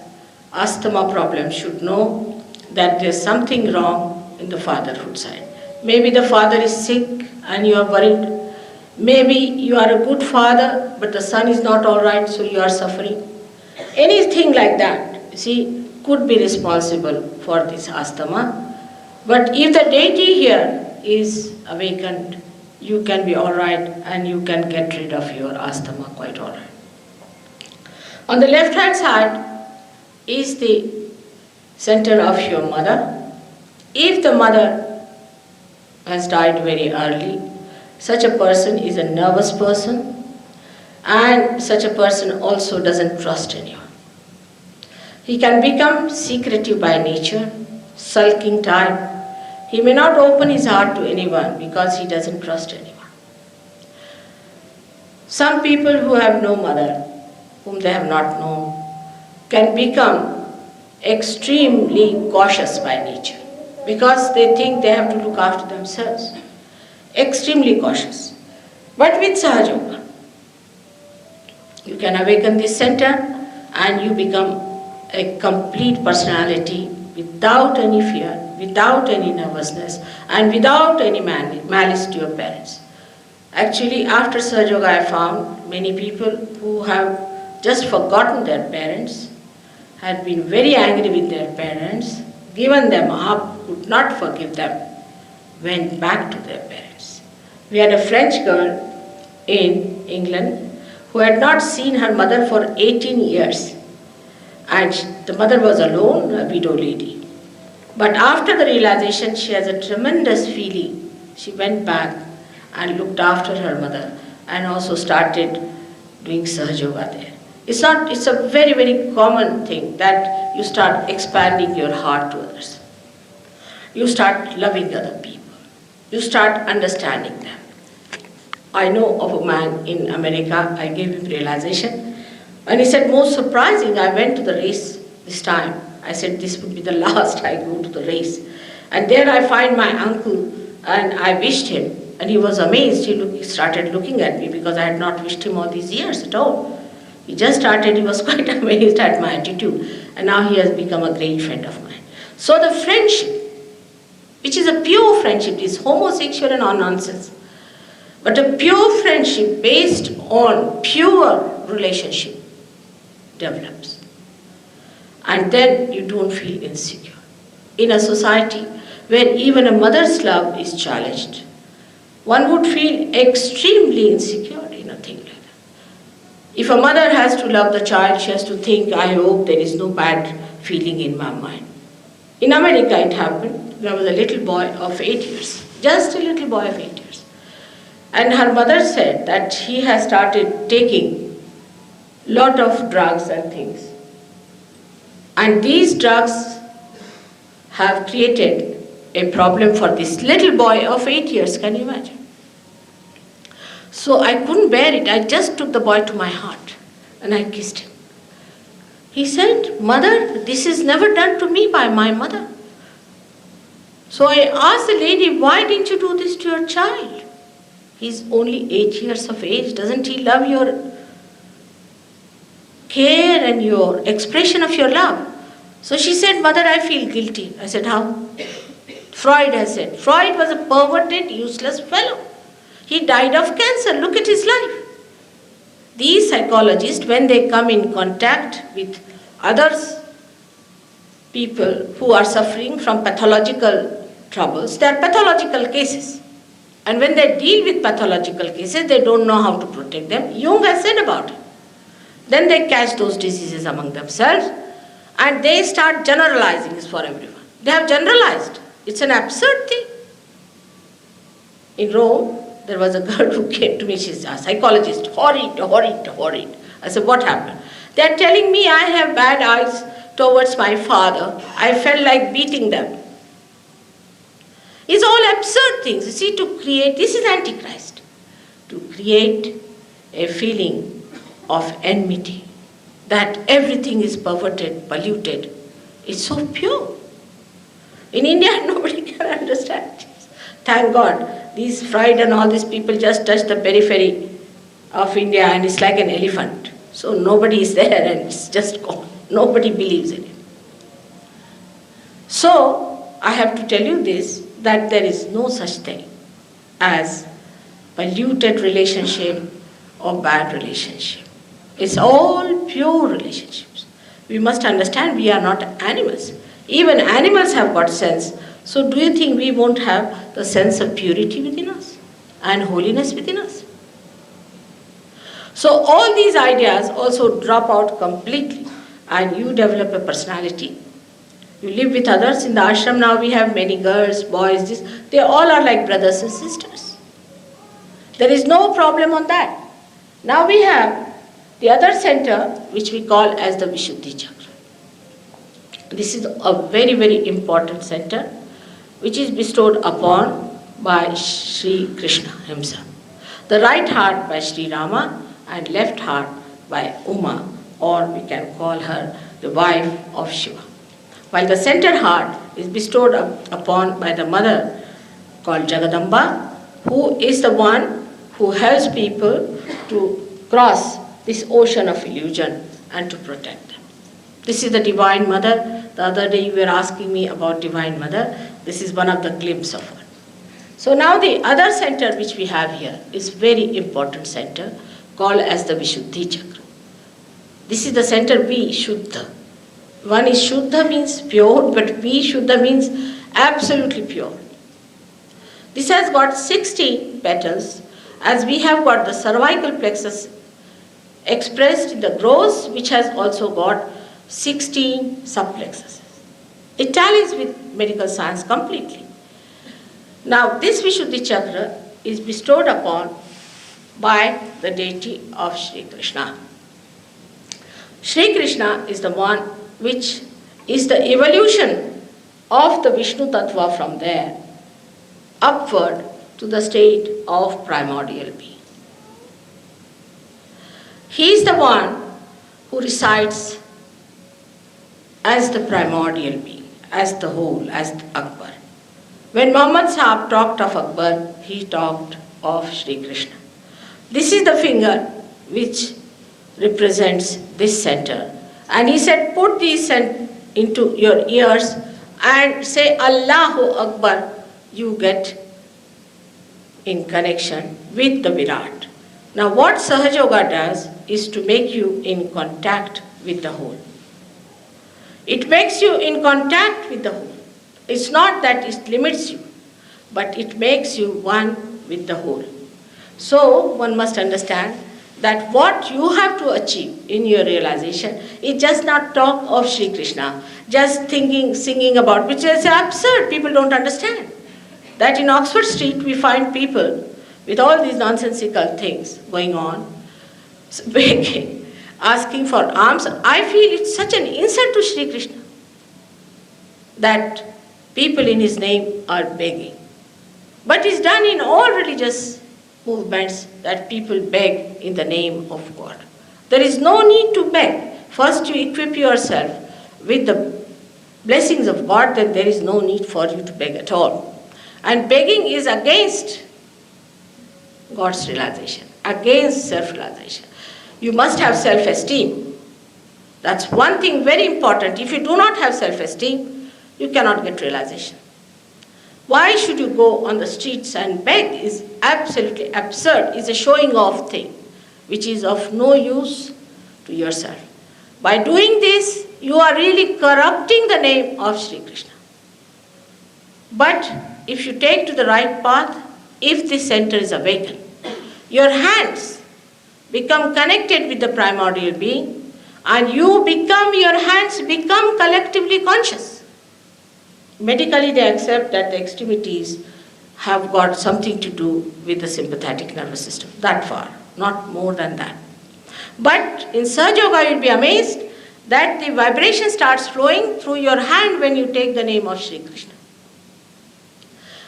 asthma problem should know that there's something wrong in the fatherhood side. Maybe the father is sick and you are worried. Maybe you are a good father, but the son is not all right, so you are suffering. Anything like that, you see, could be responsible for this asthma. But if the deity here is awakened, you can be all right and you can get rid of your asthma quite all right. On the left hand side is the center of your mother. If the mother has died very early, such a person is a nervous person, and such a person also doesn't trust anyone. He can become secretive by nature, sulking type. He may not open his heart to anyone because he doesn't trust anyone. Some people who have no mother, whom they have not known, can become extremely cautious by nature because they think they have to look after themselves. Extremely cautious. But with SahajaYoga, you can awaken this center and you become a complete personality without any fear, without any nervousness, and without any malice to your parents. Actually, after SahajaYoga, I found many people who have just forgotten their parents, had been very angry with their parents, given them up, could not forgive them, went back to their parents. We had a French girl in England who had not seen her mother for 18 years. And the mother was alone, a widow lady. But after the realization, she has a tremendous feeling. She went back and looked after her mother and also started doing SahajaYoga there. It's a very, very common thing that you start expanding your heart to others. You start loving other people. You start understanding them. I know of a man in America, I gave him realization, and he said, most surprising, I went to the race this time. I said, this would be the last I go to the race. And there I find my uncle, and I wished him, and he was amazed. He started looking at me because I had not wished him all these years at all. He just started, he was quite amazed at my attitude, and now he has become a great friend of mine. So the friendship, which is a pure friendship, is homosexual and all nonsense. But a pure friendship based on pure relationship develops. And then you don't feel insecure. In a society where even a mother's love is challenged, one would feel extremely insecure in a thing like that. If a mother has to love the child, she has to think, I hope there is no bad feeling in my mind. In America it happened. There was a little boy of 8 years, just a little boy of 8 years. And her mother said that he has started taking lot of drugs and things. And these drugs have created a problem for this little boy of 8 years, can you imagine? So I couldn't bear it. I just took the boy to my heart and I kissed him. He said, Mother, this is never done to me by my mother. So I asked the lady, why didn't you do this to your child? He's only 8 years of age. Doesn't he love your care and your expression of your love? So she said, Mother, I feel guilty. I said, how? Freud has said. Freud was a perverted, useless fellow. He died of cancer. Look at his life. These psychologists, when they come in contact with others, people who are suffering from pathological troubles, they are pathological cases. And when they deal with pathological cases, they don't know how to protect them. Jung has said about it. Then they catch those diseases among themselves and they start generalizing this for everyone. They have generalized. It's an absurd thing. In Rome, there was a girl who came to me, she's a psychologist, horrid. I said, what happened? They are telling me I have bad eyes towards my father. I felt like beating them. It's all absurd things. You see, to create, this is Antichrist, to create a feeling of enmity, that everything is perverted, polluted. It's so pure. In India, nobody can understand this. Thank God, these Freud and all these people just touch the periphery of India and it's like an elephant. So nobody is there and it's just gone. Nobody believes in it. So, I have to tell you this, that there is no such thing as polluted relationship or bad relationship. It's all pure relationships. We must understand we are not animals. Even animals have got sense. So do you think we won't have the sense of purity within us and holiness within us? So all these ideas also drop out completely and you develop a personality. You live with others. In the ashram now we have many girls, boys, they all are like brothers and sisters. There is no problem on that. Now we have the other center which we call as the Vishuddhi Chakra. This is a very, very important center which is bestowed upon by Sri Krishna himself. The right heart by Sri Rama and left heart by Uma, or we can call her the wife of Shiva. While the center heart is bestowed upon by the mother called Jagadamba, who is the one who helps people to cross this ocean of illusion and to protect them. This is the Divine Mother. The other day you were asking me about Divine Mother. This is one of the glimpses of her. So now the other center which we have here is very important center called as the Vishuddhi Chakra. This is the center V, Shuddha. One is Shuddha means pure, but V, Shuddha means absolutely pure. This has got 60 petals, as we have got the cervical plexus expressed in the gross, which has also got 16 subplexuses. It tallies with medical science completely. Now this Vishuddhi Chakra is bestowed upon by the deity of Sri Krishna. Sri Krishna is the one which is the evolution of the Vishnu Tattva from there upward to the state of primordial being. He is the one who resides as the primordial being, as the whole, as Akbar. When Muhammad Sahib talked of Akbar, he talked of Sri Krishna. This is the finger which represents this center. And he said, put these into your ears and say Allahu Akbar, you get in connection with the Virat. Now what SahajaYoga does is to make you in contact with the whole. It makes you in contact with the whole. It's not that it limits you, but it makes you one with the whole. So one must understand that what you have to achieve in your realization is just not talk of Sri Krishna, just thinking, singing about, which is absurd. People don't understand that in Oxford Street we find people with all these nonsensical things going on, begging, asking for alms. I feel it's such an insult to Sri Krishna that people in his name are begging. But it's done in all religious movements that people beg in the name of God. There is no need to beg. First you equip yourself with the blessings of God, then there is no need for you to beg at all. And begging is against God's realization, against self-realization. You must have self-esteem. That's one thing very important. If you do not have self-esteem, you cannot get realization. Why should you go on the streets and beg is absolutely absurd. It's a showing off thing, which is of no use to yourself. By doing this, you are really corrupting the name of Sri Krishna. But if you take to the right path, if this center is awakened, your hands become connected with the primordial being, and your hands become collectively conscious. Medically, they accept that the extremities have got something to do with the sympathetic nervous system, that far, not more than that. But in SahajaYoga, you'll be amazed that the vibration starts flowing through your hand when you take the name of Sri Krishna.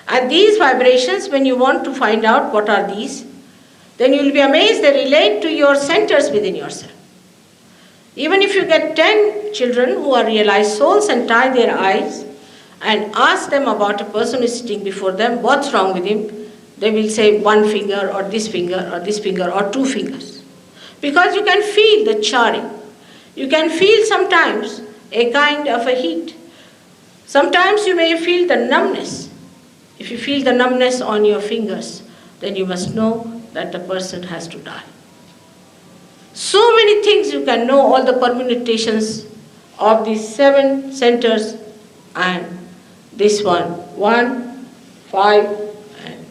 And these vibrations, when you want to find out what are these, then you'll be amazed they relate to your centers within yourself. Even if you get 10 children who are realized souls and tie their eyes and ask them about a person who is sitting before them, what's wrong with him? They will say one finger or this finger or this finger or two fingers. Because you can feel the charring. You can feel sometimes a kind of a heat. Sometimes you may feel the numbness. If you feel the numbness on your fingers, then you must know that the person has to die. So many things you can know, all the permutations of these 7 centers, and this one, 1, 5, and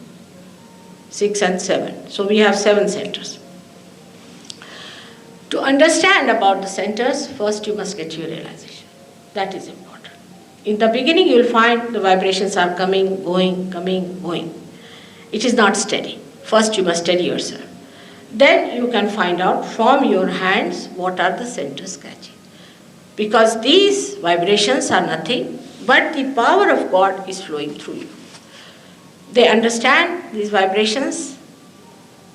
6 and 7. So we have 7 centers. To understand about the centers, first you must get your realization. That is important. In the beginning you will find the vibrations are coming, going, coming, going. It is not steady. First you must steady yourself. Then you can find out from your hands what are the centers catching. Because these vibrations are nothing but the power of God is flowing through you. They understand these vibrations,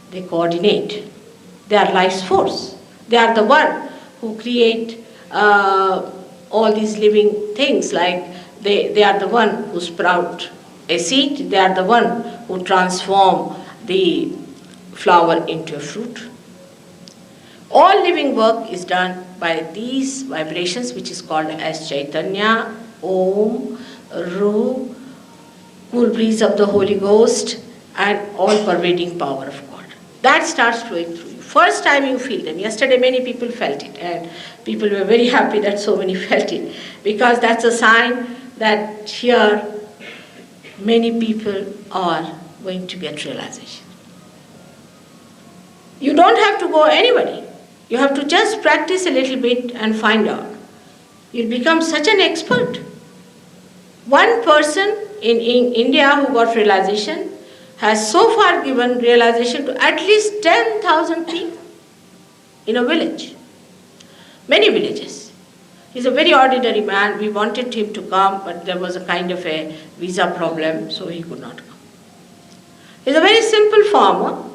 they coordinate. They are life's force. They are the one who create all these living things, like they are the one who sprout a seed, they are the one who transform the flower into a fruit. All living work is done by these vibrations, which is called as Chaitanya, Om, Ru, cool breeze of the Holy Ghost, and all-pervading power of God. That starts flowing through you. First time you feel them. Yesterday many people felt it, and people were very happy that so many felt it, because that's a sign that here many people are going to get realization. You don't have to go anybody. You have to just practice a little bit and find out. You'll become such an expert. One person in India who got realization has so far given realization to at least 10,000 people in a village. Many villages. He's a very ordinary man. We wanted him to come, but there was a kind of a visa problem, so he could not come. He's a very simple farmer,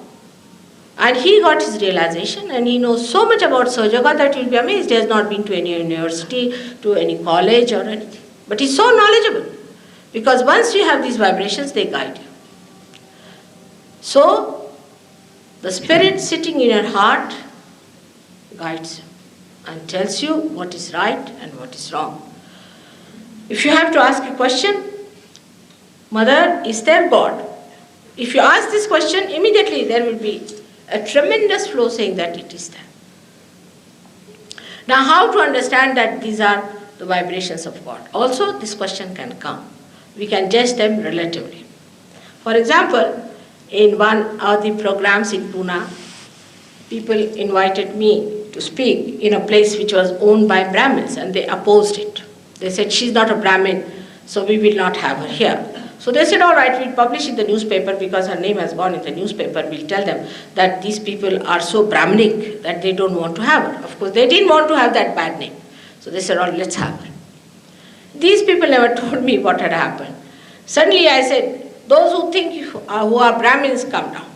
and he got his realization, and he knows so much about SahajaYoga that you'll be amazed. He has not been to any university, to any college or anything. But he's so knowledgeable, because once you have these vibrations, they guide you. So, the spirit sitting in your heart guides you and tells you what is right and what is wrong. If you have to ask a question, Mother, is there God? If you ask this question, immediately there will be a tremendous flow saying that it is there. Now, how to understand that these are the vibrations of God? Also, this question can come. We can judge them relatively. For example, in one of the programs in Pune, people invited me to speak in a place which was owned by Brahmins, and they opposed it. They said, she's not a Brahmin, so we will not have her here. So they said, all right, we'll publish in the newspaper, because her name has gone in the newspaper. We'll tell them that these people are so Brahminic that they don't want to have her. Of course, they didn't want to have that bad name. So they said, oh, let's have her. These people never told me what had happened. Suddenly I said, those who think who are Brahmins, come down.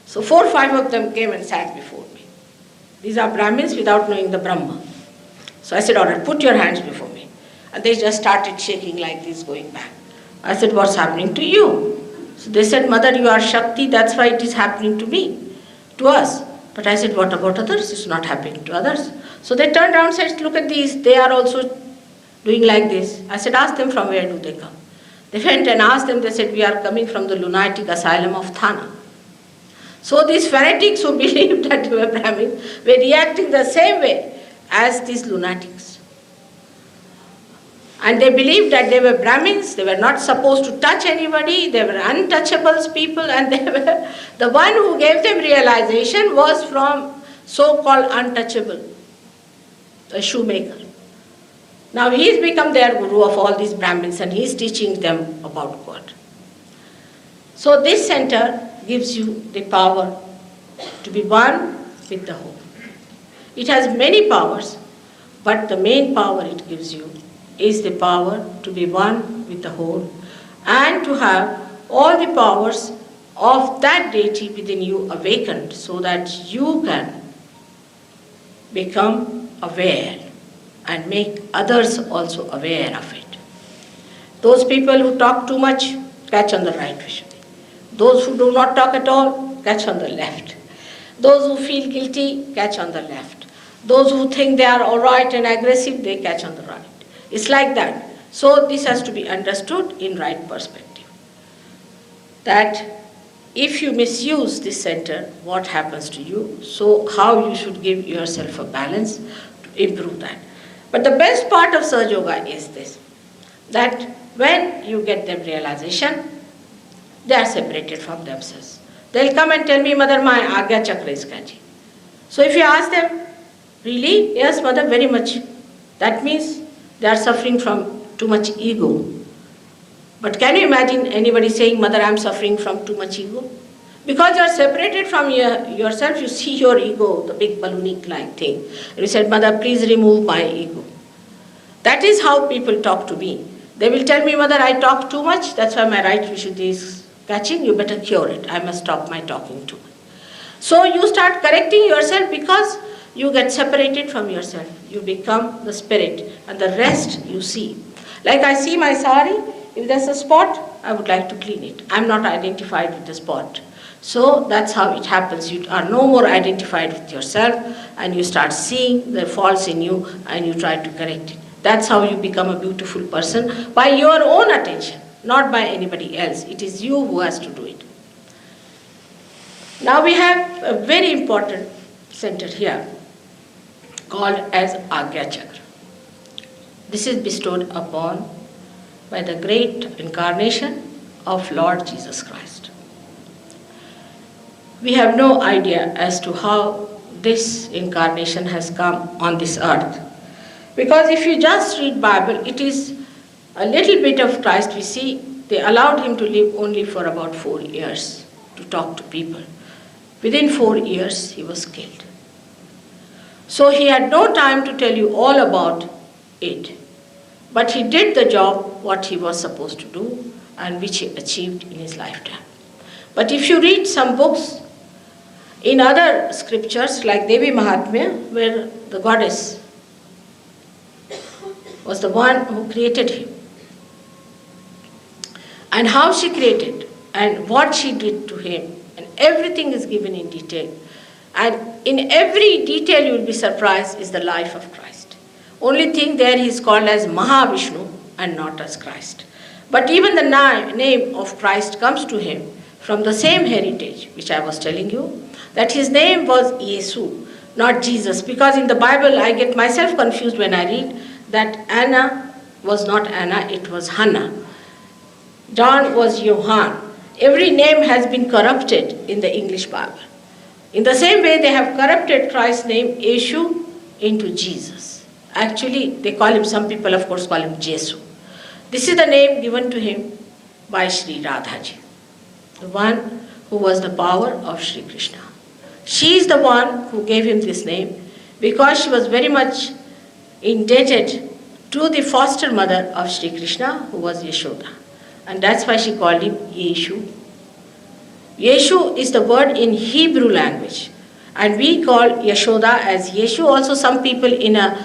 So 4 or 5 of them came and sat before me. These are Brahmins without knowing the Brahma. So I said, all right, put your hands before me. And they just started shaking like this, going back. I said, what's happening to you? So they said, Mother, you are Shakti, that's why it is happening to me, to us. But I said, what about others? It's not happening to others. So they turned around and said, look at these, they are also doing like this. I said, ask them from where do they come. They went and asked them, they said, we are coming from the lunatic asylum of Thana. So these fanatics who believed that they were Brahmins were reacting the same way as these lunatics. And they believed that they were Brahmins, they were not supposed to touch anybody, they were untouchables people, and they were, the one who gave them realization was from so-called untouchable, a shoemaker. Now he's become their guru of all these Brahmins, and he's teaching them about God. So this center gives you the power to be one with the whole. It has many powers, but the main power it gives you is the power to be one with the whole, and to have all the powers of that deity within you awakened, so that you can become aware and make others also aware of it. Those people who talk too much, catch on the right vision. Those who do not talk at all, catch on the left. Those who feel guilty, catch on the left. Those who think they are all right and aggressive, they catch on the right. It's like that. So this has to be understood in right perspective. That if you misuse this center, what happens to you? So how you should give yourself a balance to improve that. But the best part of Sahaja Yoga is this, that when you get them realization, they are separated from themselves. They'll come and tell me, Mother, my Agya Chakra is catching. So if you ask them, really? Yes, Mother, very much. That means they are suffering from too much ego. But can you imagine anybody saying, Mother, I am suffering from too much ego? Because you are separated from yourself, you see your ego, the big balloonic-like thing. And you said, Mother, please remove my ego. That is how people talk to me. They will tell me, Mother, I talk too much, that's why my right Vishuddhi is catching, you better cure it. I must stop my talking too much. So you start correcting yourself because you get separated from yourself. You become the spirit and the rest you see. Like I see my sari, if there's a spot, I would like to clean it. I'm not identified with the spot. So that's how it happens. You are no more identified with yourself and you start seeing the faults in you and you try to correct it. That's how you become a beautiful person, by your own attention, not by anybody else. It is you who has to do it. Now we have a very important center here called as Agya Chakra. This is bestowed upon by the great incarnation of Lord Jesus Christ. We have no idea as to how this incarnation has come on this earth. Because if you just read Bible, it is a little bit of Christ we see. They allowed him to live only for about 4 years to talk to people. Within 4 years, he was killed. So he had no time to tell you all about it. But he did the job, what he was supposed to do, and which he achieved in his lifetime. But if you read some books in other scriptures, like Devi Mahatmya, where the goddess was the one who created him, and how she created, and what she did to him, and everything is given in detail. And in every detail you will be surprised is the life of Christ. Only thing there he is called as Mahavishnu and not as Christ. But even the name of Christ comes to him from the same heritage which I was telling you, that his name was Yesu, not Jesus. Because in the Bible I get myself confused when I read that Anna was not Anna, it was Hannah. John was Johann. Every name has been corrupted in the English Bible. In the same way they have corrupted Christ's name Yeshu into Jesus. Actually they call him, some people of course call him Jesu. This is the name given to him by Sri Radhaji, the one who was the power of Sri Krishna. She is the one who gave him this name because she was very much indebted to the foster mother of Sri Krishna, who was Yashoda. And that's why she called him Yeshu. Yeshu is the word in Hebrew language. And we call Yashoda as Yeshu. Also some people in a,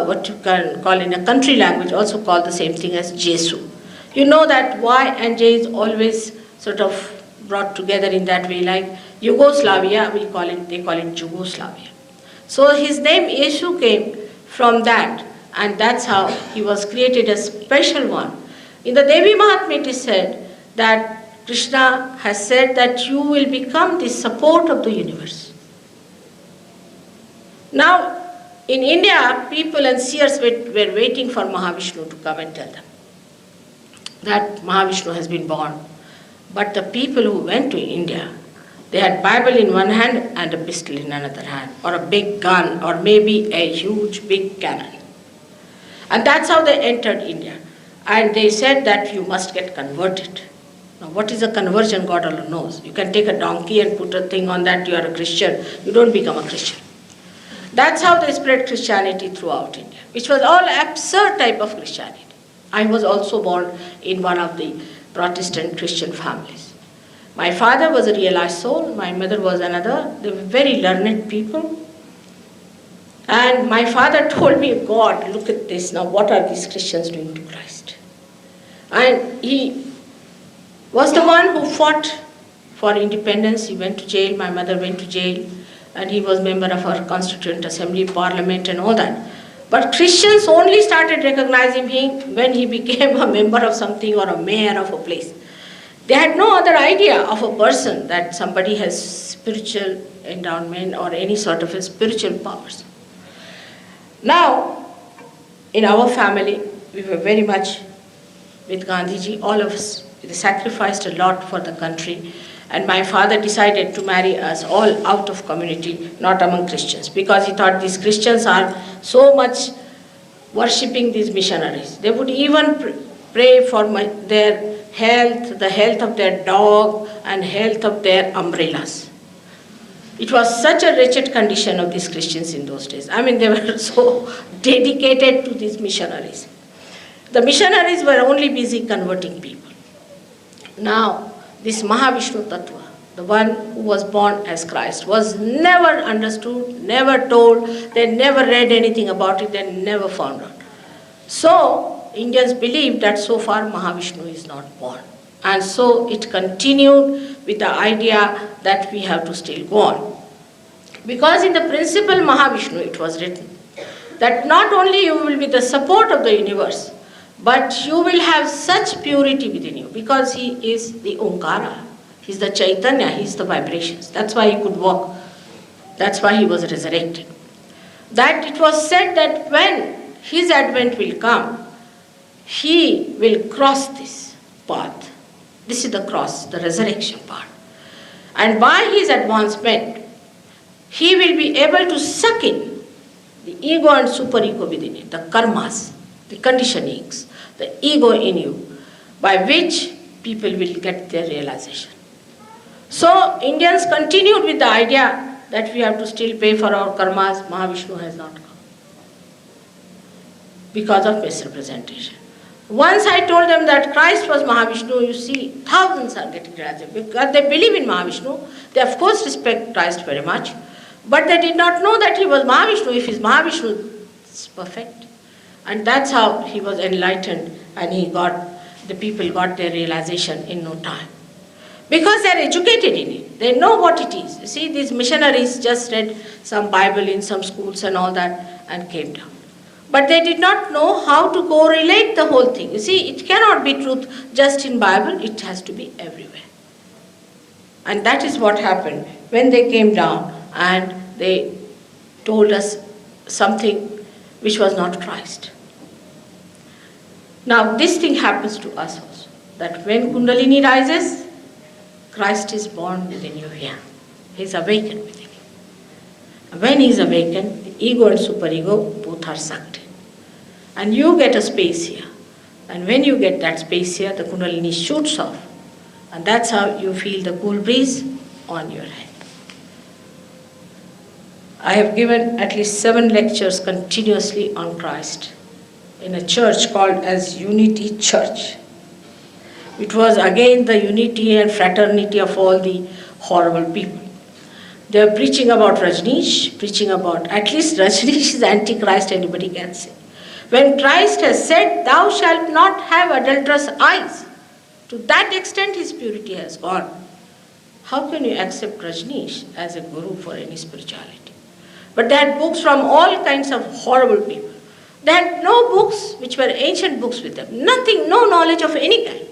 what you can call in a country language also call the same thing as Jesu. You know that Y and J is always sort of brought together in that way, like Yugoslavia, we call it, they call it Yugoslavia. So his name Yeshu came from that, and that's how he was created a special one. In the Devi Mahatmya it is said that Krishna has said that you will become the support of the universe. Now, in India, people and seers were waiting for Mahavishnu to come and tell them that Mahavishnu has been born. But the people who went to India, they had Bible in one hand and a pistol in another hand, or a big gun, or maybe a huge big cannon. And that's how they entered India. And they said that you must get converted. Now what is a conversion, God alone knows. You can take a donkey and put a thing on that, you are a Christian. You don't become a Christian. That's how they spread Christianity throughout India, which was all absurd type of Christianity. I was also born in one of the Protestant Christian families. My father was a realized soul, my mother was another. They were very learned people. And my father told me, God, look at this, now what are these Christians doing to Christ? And he was the one who fought for independence. He went to jail, my mother went to jail, and he was member of our Constituent Assembly, Parliament and all that. But Christians only started recognizing him when he became a member of something or a mayor of a place. They had no other idea of a person that somebody has spiritual endowment or any sort of a spiritual powers. Now, in our family, we were very much with Gandhiji, all of us. We sacrificed a lot for the country. And my father decided to marry us all out of community, not among Christians, because he thought these Christians are so much worshipping these missionaries. They would even pray for their health, the health of their dog, and health of their umbrellas. It was such a wretched condition of these Christians in those days. I mean, they were so dedicated to these missionaries. The missionaries were only busy converting people. Now, this Mahavishnu Tattva, the one who was born as Christ, was never understood, never told, they never read anything about it, they never found out. So, Indians believed that so far Mahavishnu is not born. And so it continued with the idea that we have to still go on. Because in the principle Mahavishnu it was written that not only you will be the support of the universe, but you will have such purity within you, because he is the Omkara, he's the Chaitanya, he's the vibrations. That's why he could walk. That's why he was resurrected. That it was said that when his advent will come, he will cross this path. This is the cross, the resurrection part. And by his advancement, he will be able to suck in the ego and superego within it, the karmas, the conditionings, the ego in you, by which people will get their realization. So Indians continued with the idea that we have to still pay for our karmas. Mahavishnu has not come because of misrepresentation. Once I told them that Christ was Mahavishnu, you see, thousands are getting realized. Because they believe in Mahavishnu, they of course respect Christ very much, but they did not know that he was Mahavishnu. If he is Mahavishnu, it's perfect. And that's how he was enlightened, and the people got their realization in no time. Because they are educated in it. They know what it is. You see, these missionaries just read some Bible in some schools and all that and came down. But they did not know how to correlate the whole thing. You see, it cannot be truth just in Bible. It has to be everywhere. And that is what happened when they came down and they told us something which was not Christ. Now, this thing happens to us also, that when Kundalini rises, Christ is born within you here. He is awakened within you. And when he is awakened, the ego and superego both are sucked in. And you get a space here. And when you get that space here, the Kundalini shoots off. And that's how you feel the cool breeze on your head. I have given at least 7 lectures continuously on Christ in a church called as Unity Church. It was again the unity and fraternity of all the horrible people. They are preaching about Rajneesh, preaching about, at least Rajneesh is antichrist, anybody can say. When Christ has said, thou shalt not have adulterous eyes, to that extent his purity has gone. How can you accept Rajneesh as a guru for any spirituality? But they had books from all kinds of horrible people. They had no books which were ancient books with them. Nothing, no knowledge of any kind.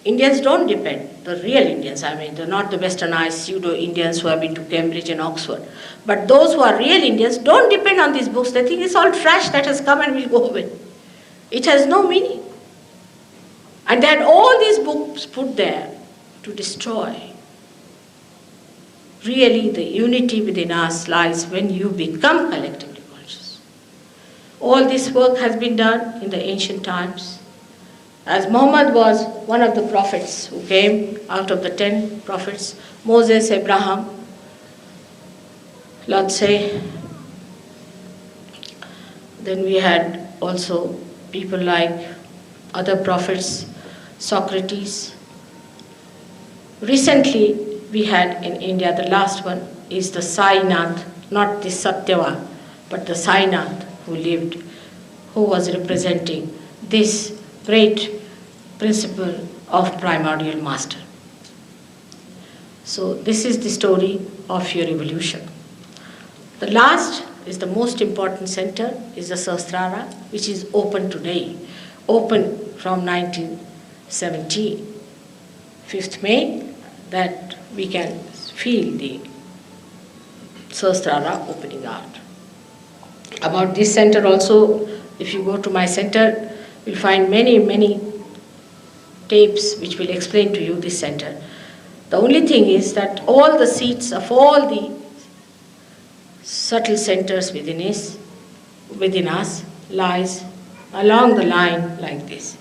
Indians don't depend, the real Indians, I mean, they're not the westernized pseudo-Indians who have been to Cambridge and Oxford. But those who are real Indians don't depend on these books. They think it's all trash that has come and will go away. It has no meaning. And they had all these books put there to destroy. Really, the unity within us lies when you become collectively conscious. All this work has been done in the ancient times. As Muhammad was one of the prophets who came out of the 10 prophets, Moses, Abraham, let's say. Then we had also people like other prophets, Socrates. Recently, we had in India, the last one is the Sainath, not the Satyava, but the Sainath who lived, who was representing this great principle of primordial master. So this is the story of your evolution. The last is the most important center, is the Sahasrara, which is open today, open from 1970, 5th May, that we can feel the Sahasrara opening out. About this center also, if you go to my center, you'll find many, many tapes which will explain to you this center. The only thing is that all the seats of all the subtle centers within us lies along the line like this.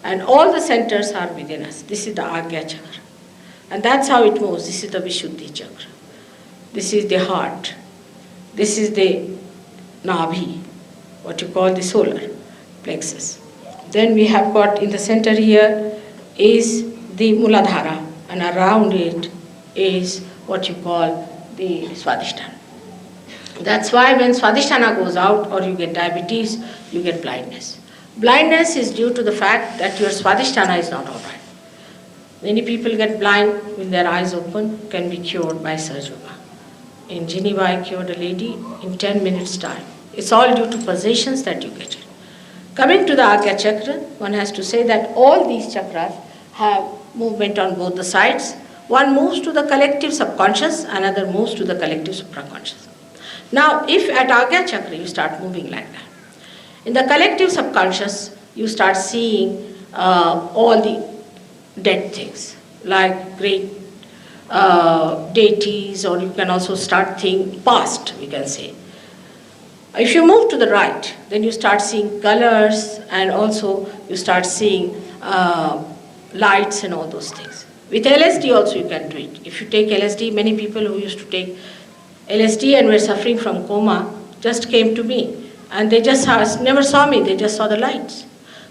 And all the centers are within us. This is the Agya Chakra. And that's how it moves. This is the Vishuddhi Chakra. This is the heart. This is the Nabhi, what you call the solar plexus. Then we have got in the center here is the Muladhara, and around it is what you call the Swadhisthana. That's why when Swadhisthana goes out or you get diabetes, you get blindness. Blindness is due to the fact that your Swadhisthana is not all right. Many people get blind with their eyes open, can be cured by SahajaYoga. In Geneva, I cured a lady in 10 minutes' time. It's all due to possessions that you get it. Coming to the Agya Chakra, one has to say that all these chakras have movement on both the sides. One moves to the collective subconscious, another moves to the collective supraconscious. Now, if at Agya Chakra you start moving like that, in the collective subconscious you start seeing all the dead things, like great deities, or you can also start thinking past, we can say. If you move to the right, then you start seeing colors, and also you start seeing lights and all those things. With LSD also you can do it. If you take LSD, many people who used to take LSD and were suffering from coma just came to me, and they just never saw me, they just saw the lights.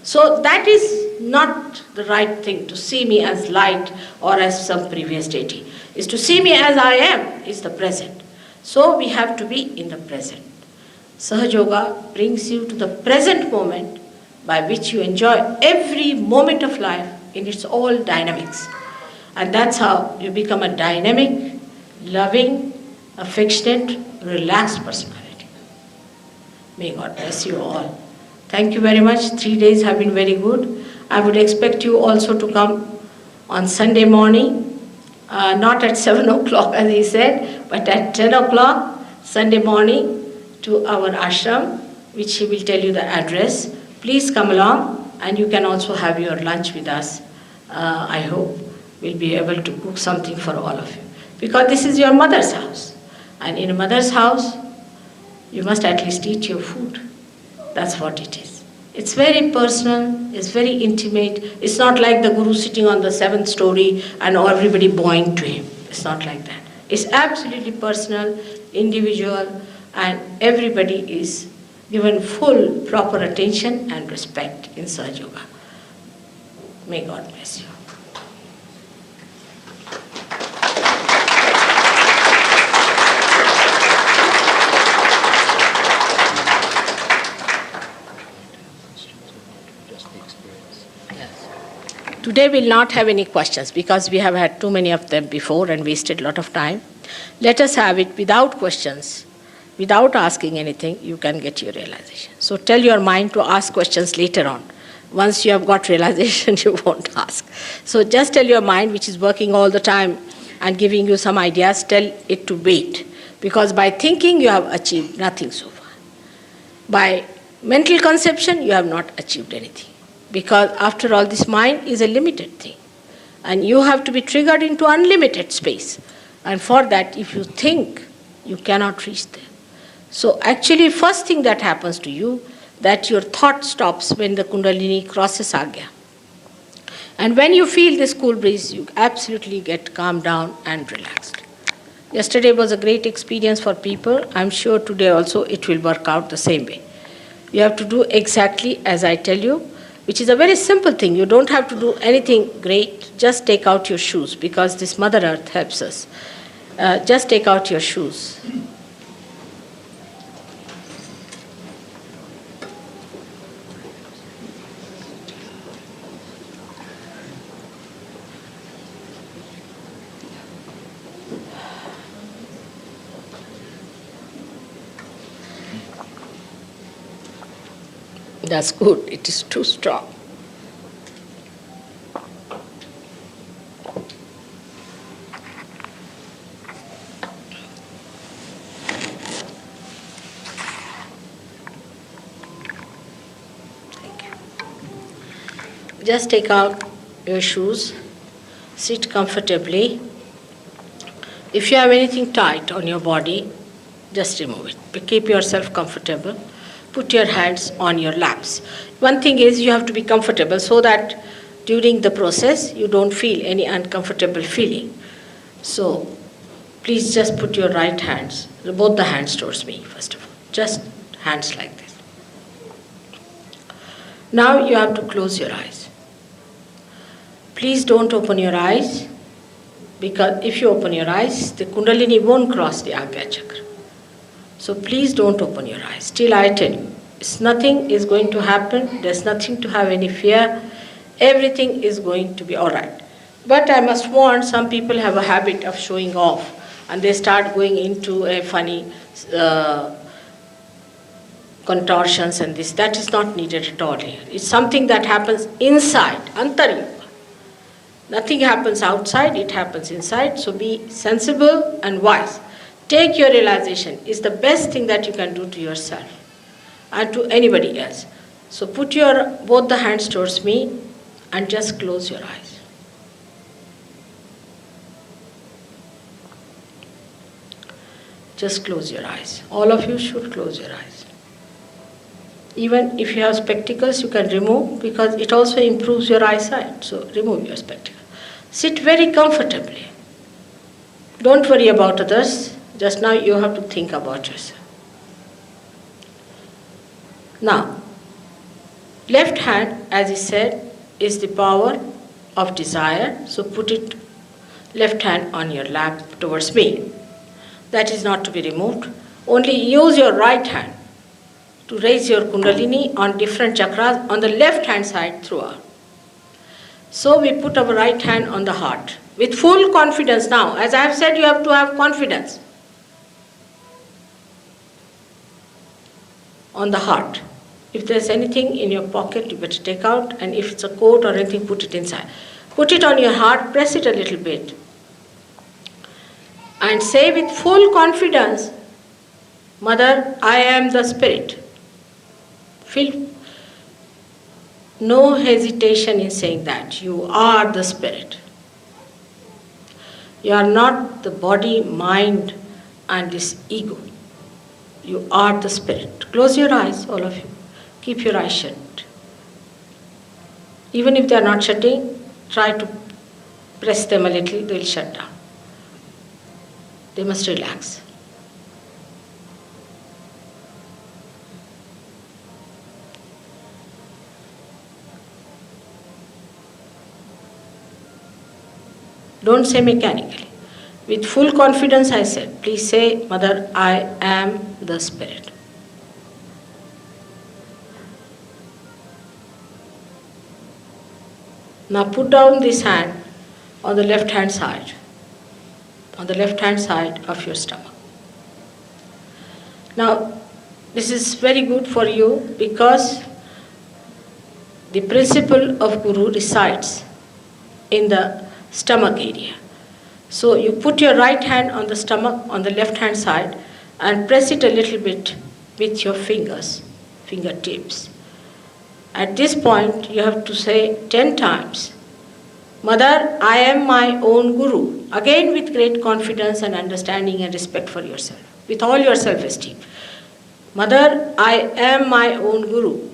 So that is not the right thing, to see me as light or as some previous deity. Is to see me as I am, is the present. So we have to be in the present. SahajaYoga brings you to the present moment, by which you enjoy every moment of life in its all dynamics. And that's how you become a dynamic, loving, affectionate, relaxed personality. May God bless you all. Thank you very much. 3 days have been very good. I would expect you also to come on Sunday morning, not at 7 o'clock as he said, but at 10 o'clock Sunday morning to our ashram, which he will tell you the address. Please come along, and you can also have your lunch with us. I hope we'll be able to cook something for all of you. Because this is your mother's house. And in a mother's house, you must at least eat your food. That's what it is. It's very personal, it's very intimate. It's not like the Guru sitting on the 7th story and everybody bowing to him. It's not like that. It's absolutely personal, individual, and everybody is given full, proper attention and respect in SahajaYoga. May God bless you. Today we'll not have any questions because we have had too many of them before and wasted a lot of time. Let us have it without questions. Without asking anything, you can get your realization. So tell your mind to ask questions later on. Once you have got realization, you won't ask. So just tell your mind, which is working all the time and giving you some ideas, tell it to wait. Because by thinking, you have achieved nothing so far. By mental conception, you have not achieved anything. Because after all, this mind is a limited thing. And you have to be triggered into unlimited space. And for that, if you think, you cannot reach there. So actually, first thing that happens to you, that your thought stops when the Kundalini crosses Agya. And when you feel this cool breeze, you absolutely get calmed down and relaxed. Yesterday was a great experience for people. I'm sure today also it will work out the same way. You have to do exactly as I tell you, which is a very simple thing. You don't have to do anything great. Just take out your shoes, because this Mother Earth helps us. Just take out your shoes. That's good. It is too strong. Just take out your shoes, sit comfortably. If you have anything tight on your body, just remove it. But keep yourself comfortable. Put your hands on your laps. One thing is you have to be comfortable so that during the process you don't feel any uncomfortable feeling. So please just put your right hands, both the hands towards me first of all. Just hands like this. Now you have to close your eyes. Please don't open your eyes, because if you open your eyes, the Kundalini won't cross the Agya Chakra. So please don't open your eyes. Still I tell you, nothing is going to happen. There's nothing to have any fear. Everything is going to be all right. But I must warn, some people have a habit of showing off and they start going into a funny contortions and this. That is not needed at all here. It's something that happens inside, Antar-yoga. Nothing happens outside, it happens inside. So be sensible and wise. Take your realization. It's the best thing that you can do to yourself and to anybody else. So put both the hands towards me and just close your eyes. Just close your eyes. All of you should close your eyes. Even if you have spectacles, you can remove, because it also improves your eyesight. So remove your spectacles. Sit very comfortably. Don't worry about others. Just now you have to think about yourself. Now, left hand, as I said, is the power of desire. So put it, left hand on your lap towards me. That is not to be removed. Only use your right hand to raise your Kundalini on different chakras on the left hand side throughout. So we put our right hand on the heart with full confidence. Now, as I have said, you have to have confidence on the heart. If there's anything in your pocket, you better take out, and if it's a coat or anything, put it inside. Put it on your heart, press it a little bit, and say with full confidence, Mother, I am the Spirit. Feel no hesitation in saying that. You are the Spirit. You are not the body, mind, and this ego. You are the Spirit. Close your eyes, all of you. Keep your eyes shut. Even if they are not shutting, try to press them a little, they will shut down. They must relax. Don't say mechanically. With full confidence I said, please say, Mother, I am the Spirit. Now put down this hand on the left hand side of your stomach. Now this is very good for you because the principle of Guru resides in the stomach area. So you put your right hand on the stomach on the left hand side and press it a little bit with your fingertips. At this point you have to say 10 times, Mother, I am my own Guru. Again with great confidence and understanding and respect for yourself, with all your self-esteem. Mother, I am my own Guru.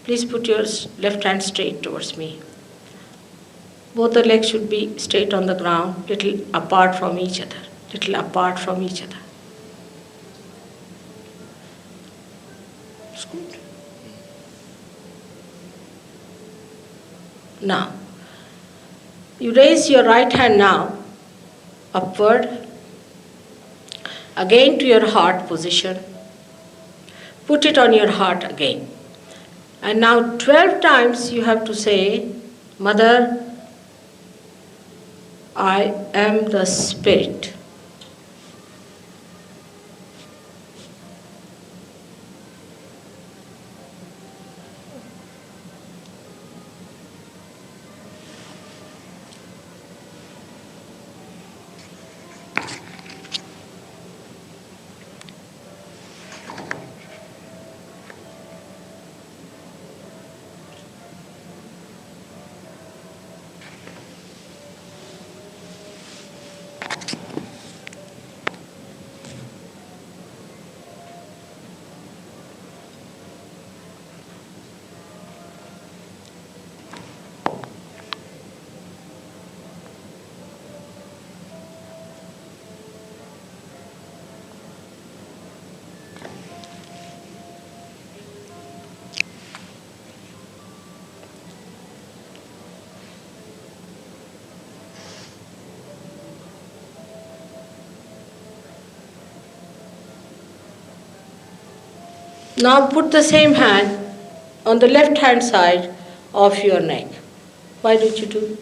Please put your left hand straight towards me. Both the legs should be straight on the ground, little apart from each other. Little apart from each other. It's good. Now, you raise your right hand now upward, again to your heart position. Put it on your heart again. And now 12 times you have to say, Mother, I am the Spirit. Now put the same hand on the left hand side of your neck. Why don't you do?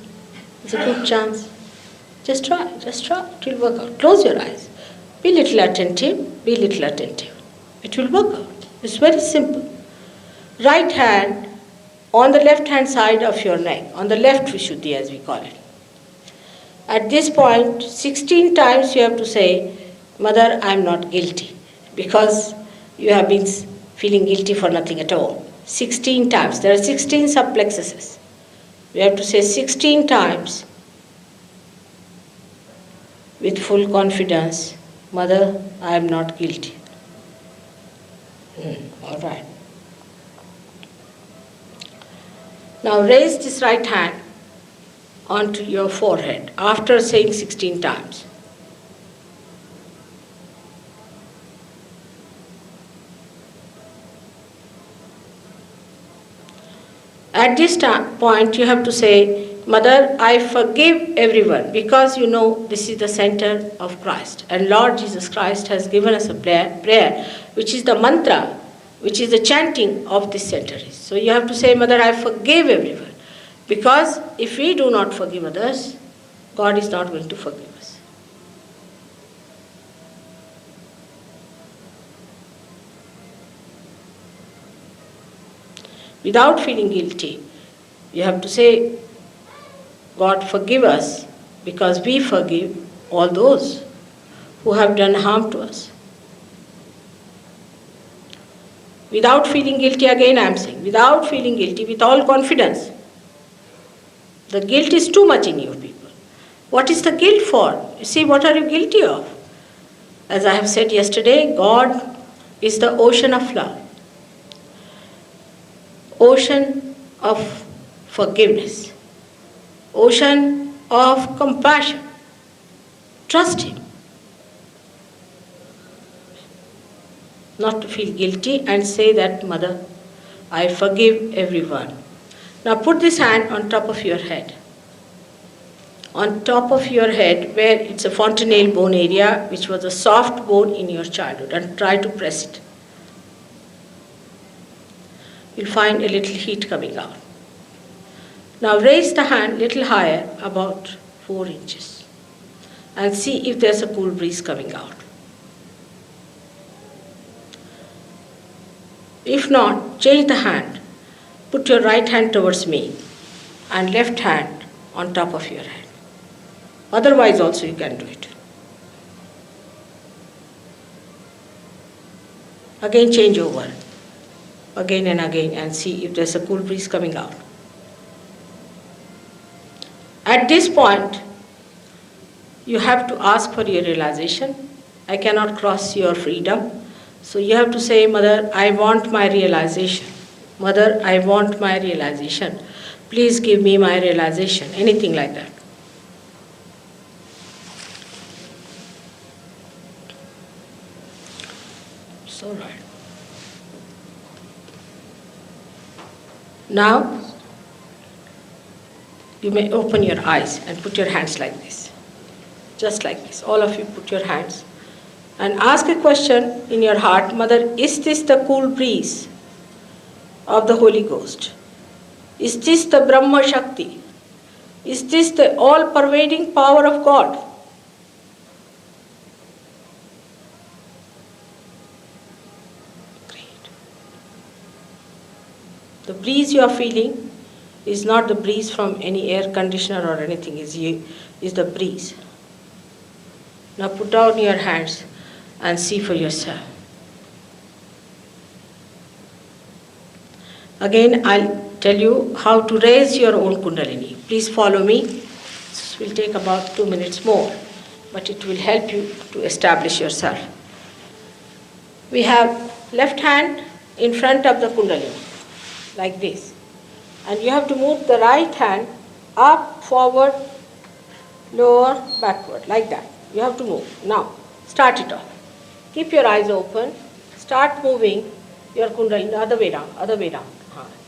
It's a good chance. Just try, it will work out. Close your eyes. Be little attentive, be little attentive. It will work out. It's very simple. Right hand on the left hand side of your neck, on the left Vishuddhi as we call it. At this point, 16 times you have to say, Mother, I am not guilty, because you have been feeling guilty for nothing at all. 16 times. There are 16 subplexuses. We have to say 16 times with full confidence, Mother, I am not guilty. All right. Now raise this right hand onto your forehead after saying 16 times. At this point, you have to say, Mother, I forgive everyone, because you know this is the center of Christ. And Lord Jesus Christ has given us a prayer, which is the mantra, which is the chanting of this center. So you have to say, Mother, I forgive everyone. Because if we do not forgive others, God is not going to forgive us. Without feeling guilty, you have to say, God forgive us, because we forgive all those who have done harm to us. Without feeling guilty, again I am saying, without feeling guilty, with all confidence. The guilt is too much in you people. What is the guilt for? You see, what are you guilty of? As I have said yesterday, God is the ocean of love, ocean of forgiveness, ocean of compassion. Trust Him. Not to feel guilty and say that, Mother, I forgive everyone. Now put this hand on top of your head. On top of your head, where it's a fontanelle bone area, which was a soft bone in your childhood, and try to press it. You'll find a little heat coming out. Now raise the hand little higher, about 4 inches, and see if there's a cool breeze coming out. If not, change the hand. Put your right hand towards me and left hand on top of your head. Otherwise also you can do it. Again change over, again and see if there's a cool breeze coming out. At this point, you have to ask for your realization. I cannot cross your freedom. So you have to say, Mother, I want my realization. Mother, I want my realization. Please give me my realization. Anything like that. It's all right. Now, you may open your eyes and put your hands like this. Just like this. All of you put your hands. And ask a question in your heart, Mother, is this the cool breeze of the Holy Ghost? Is this the Brahma Shakti? Is this the all-pervading power of God? Great. The breeze you are feeling is not the breeze from any air conditioner or anything, is the breeze. Now put down your hands and see for yourself. Again, I'll tell you how to raise your own Kundalini. Please follow me. This will take about 2 minutes more, but it will help you to establish yourself. We have left hand in front of the Kundalini, like this. And you have to move the right hand up, forward, lower, backward, like that. You have to move. Now, start it off. Keep your eyes open. Start moving your Kundalini the other way down, other way down,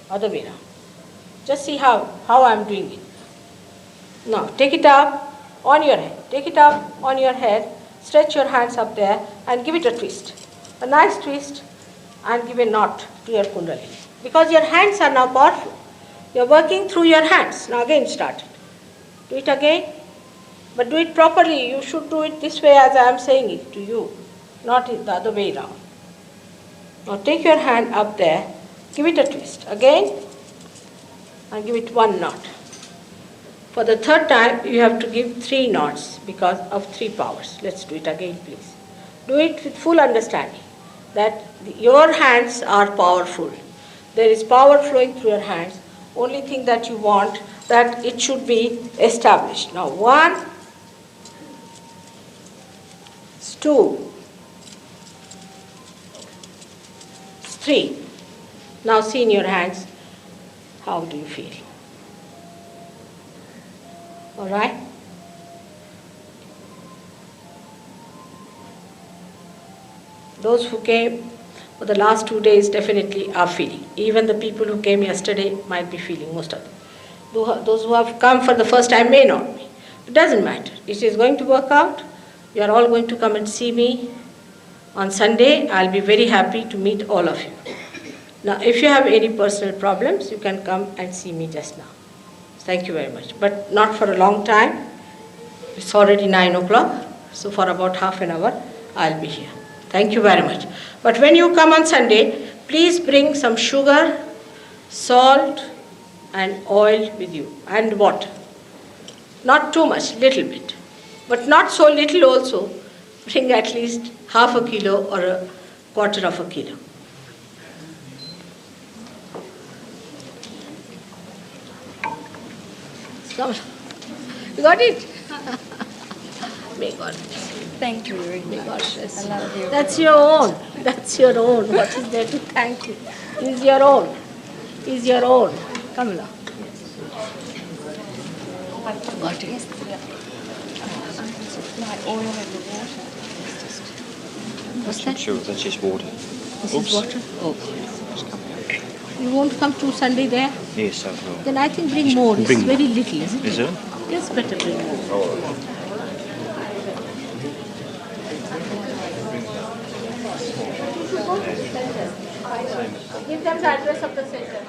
other way down. Just see how I am doing it. Now, take it up on your head. Take it up on your head. Stretch your hands up there and give it a twist. A nice twist. and give a knot to your kundalini. Because your hands are now powerful. You are working through your hands. Now again start it. Do it again. But do it properly. You should do it this way as I am saying it to you, not the other way around. Now take your hand up there, give it a twist. Again, and give it one knot. For the third time, you have to give 3 knots because of 3 powers. Let's do it again, please. Do it with full understanding that your hands are powerful. There is power flowing through your hands. Only thing that you want, that it should be established. Now 1, 2, 3. Now see in your hands, how do you feel? All right? Those who came for the last 2 days definitely are feeling. Even the people who came yesterday might be feeling, most of them. Those who have come for the first time may not be. It doesn't matter. It is going to work out. You are all going to come and see me on Sunday. I'll be very happy to meet all of you. Now, if you have any personal problems, you can come and see me just now. Thank you very much. But not for a long time. It's already 9 o'clock. So for about half an hour, I'll be here. Thank you very much. But when you come on Sunday, please bring some sugar, salt, and oil with you, and water. Not too much, little bit. But not so little also. Bring at least half a kilo or a quarter of a kilo. Come on. You got it? May God bless you. Thank you very May much. God bless you. I love you. That's your own. That's your own. What is there to thank you? Is your own. Is your own. Come now. Got it? Like oil in the water. What's that? Sure, that's just water. This is water? Oh. You won't come to Sunday there? Yes, I will. Then I think bring more. It's Bring more. very little, isn't it? Is it? Yes, better bring more. Give them the address of the center.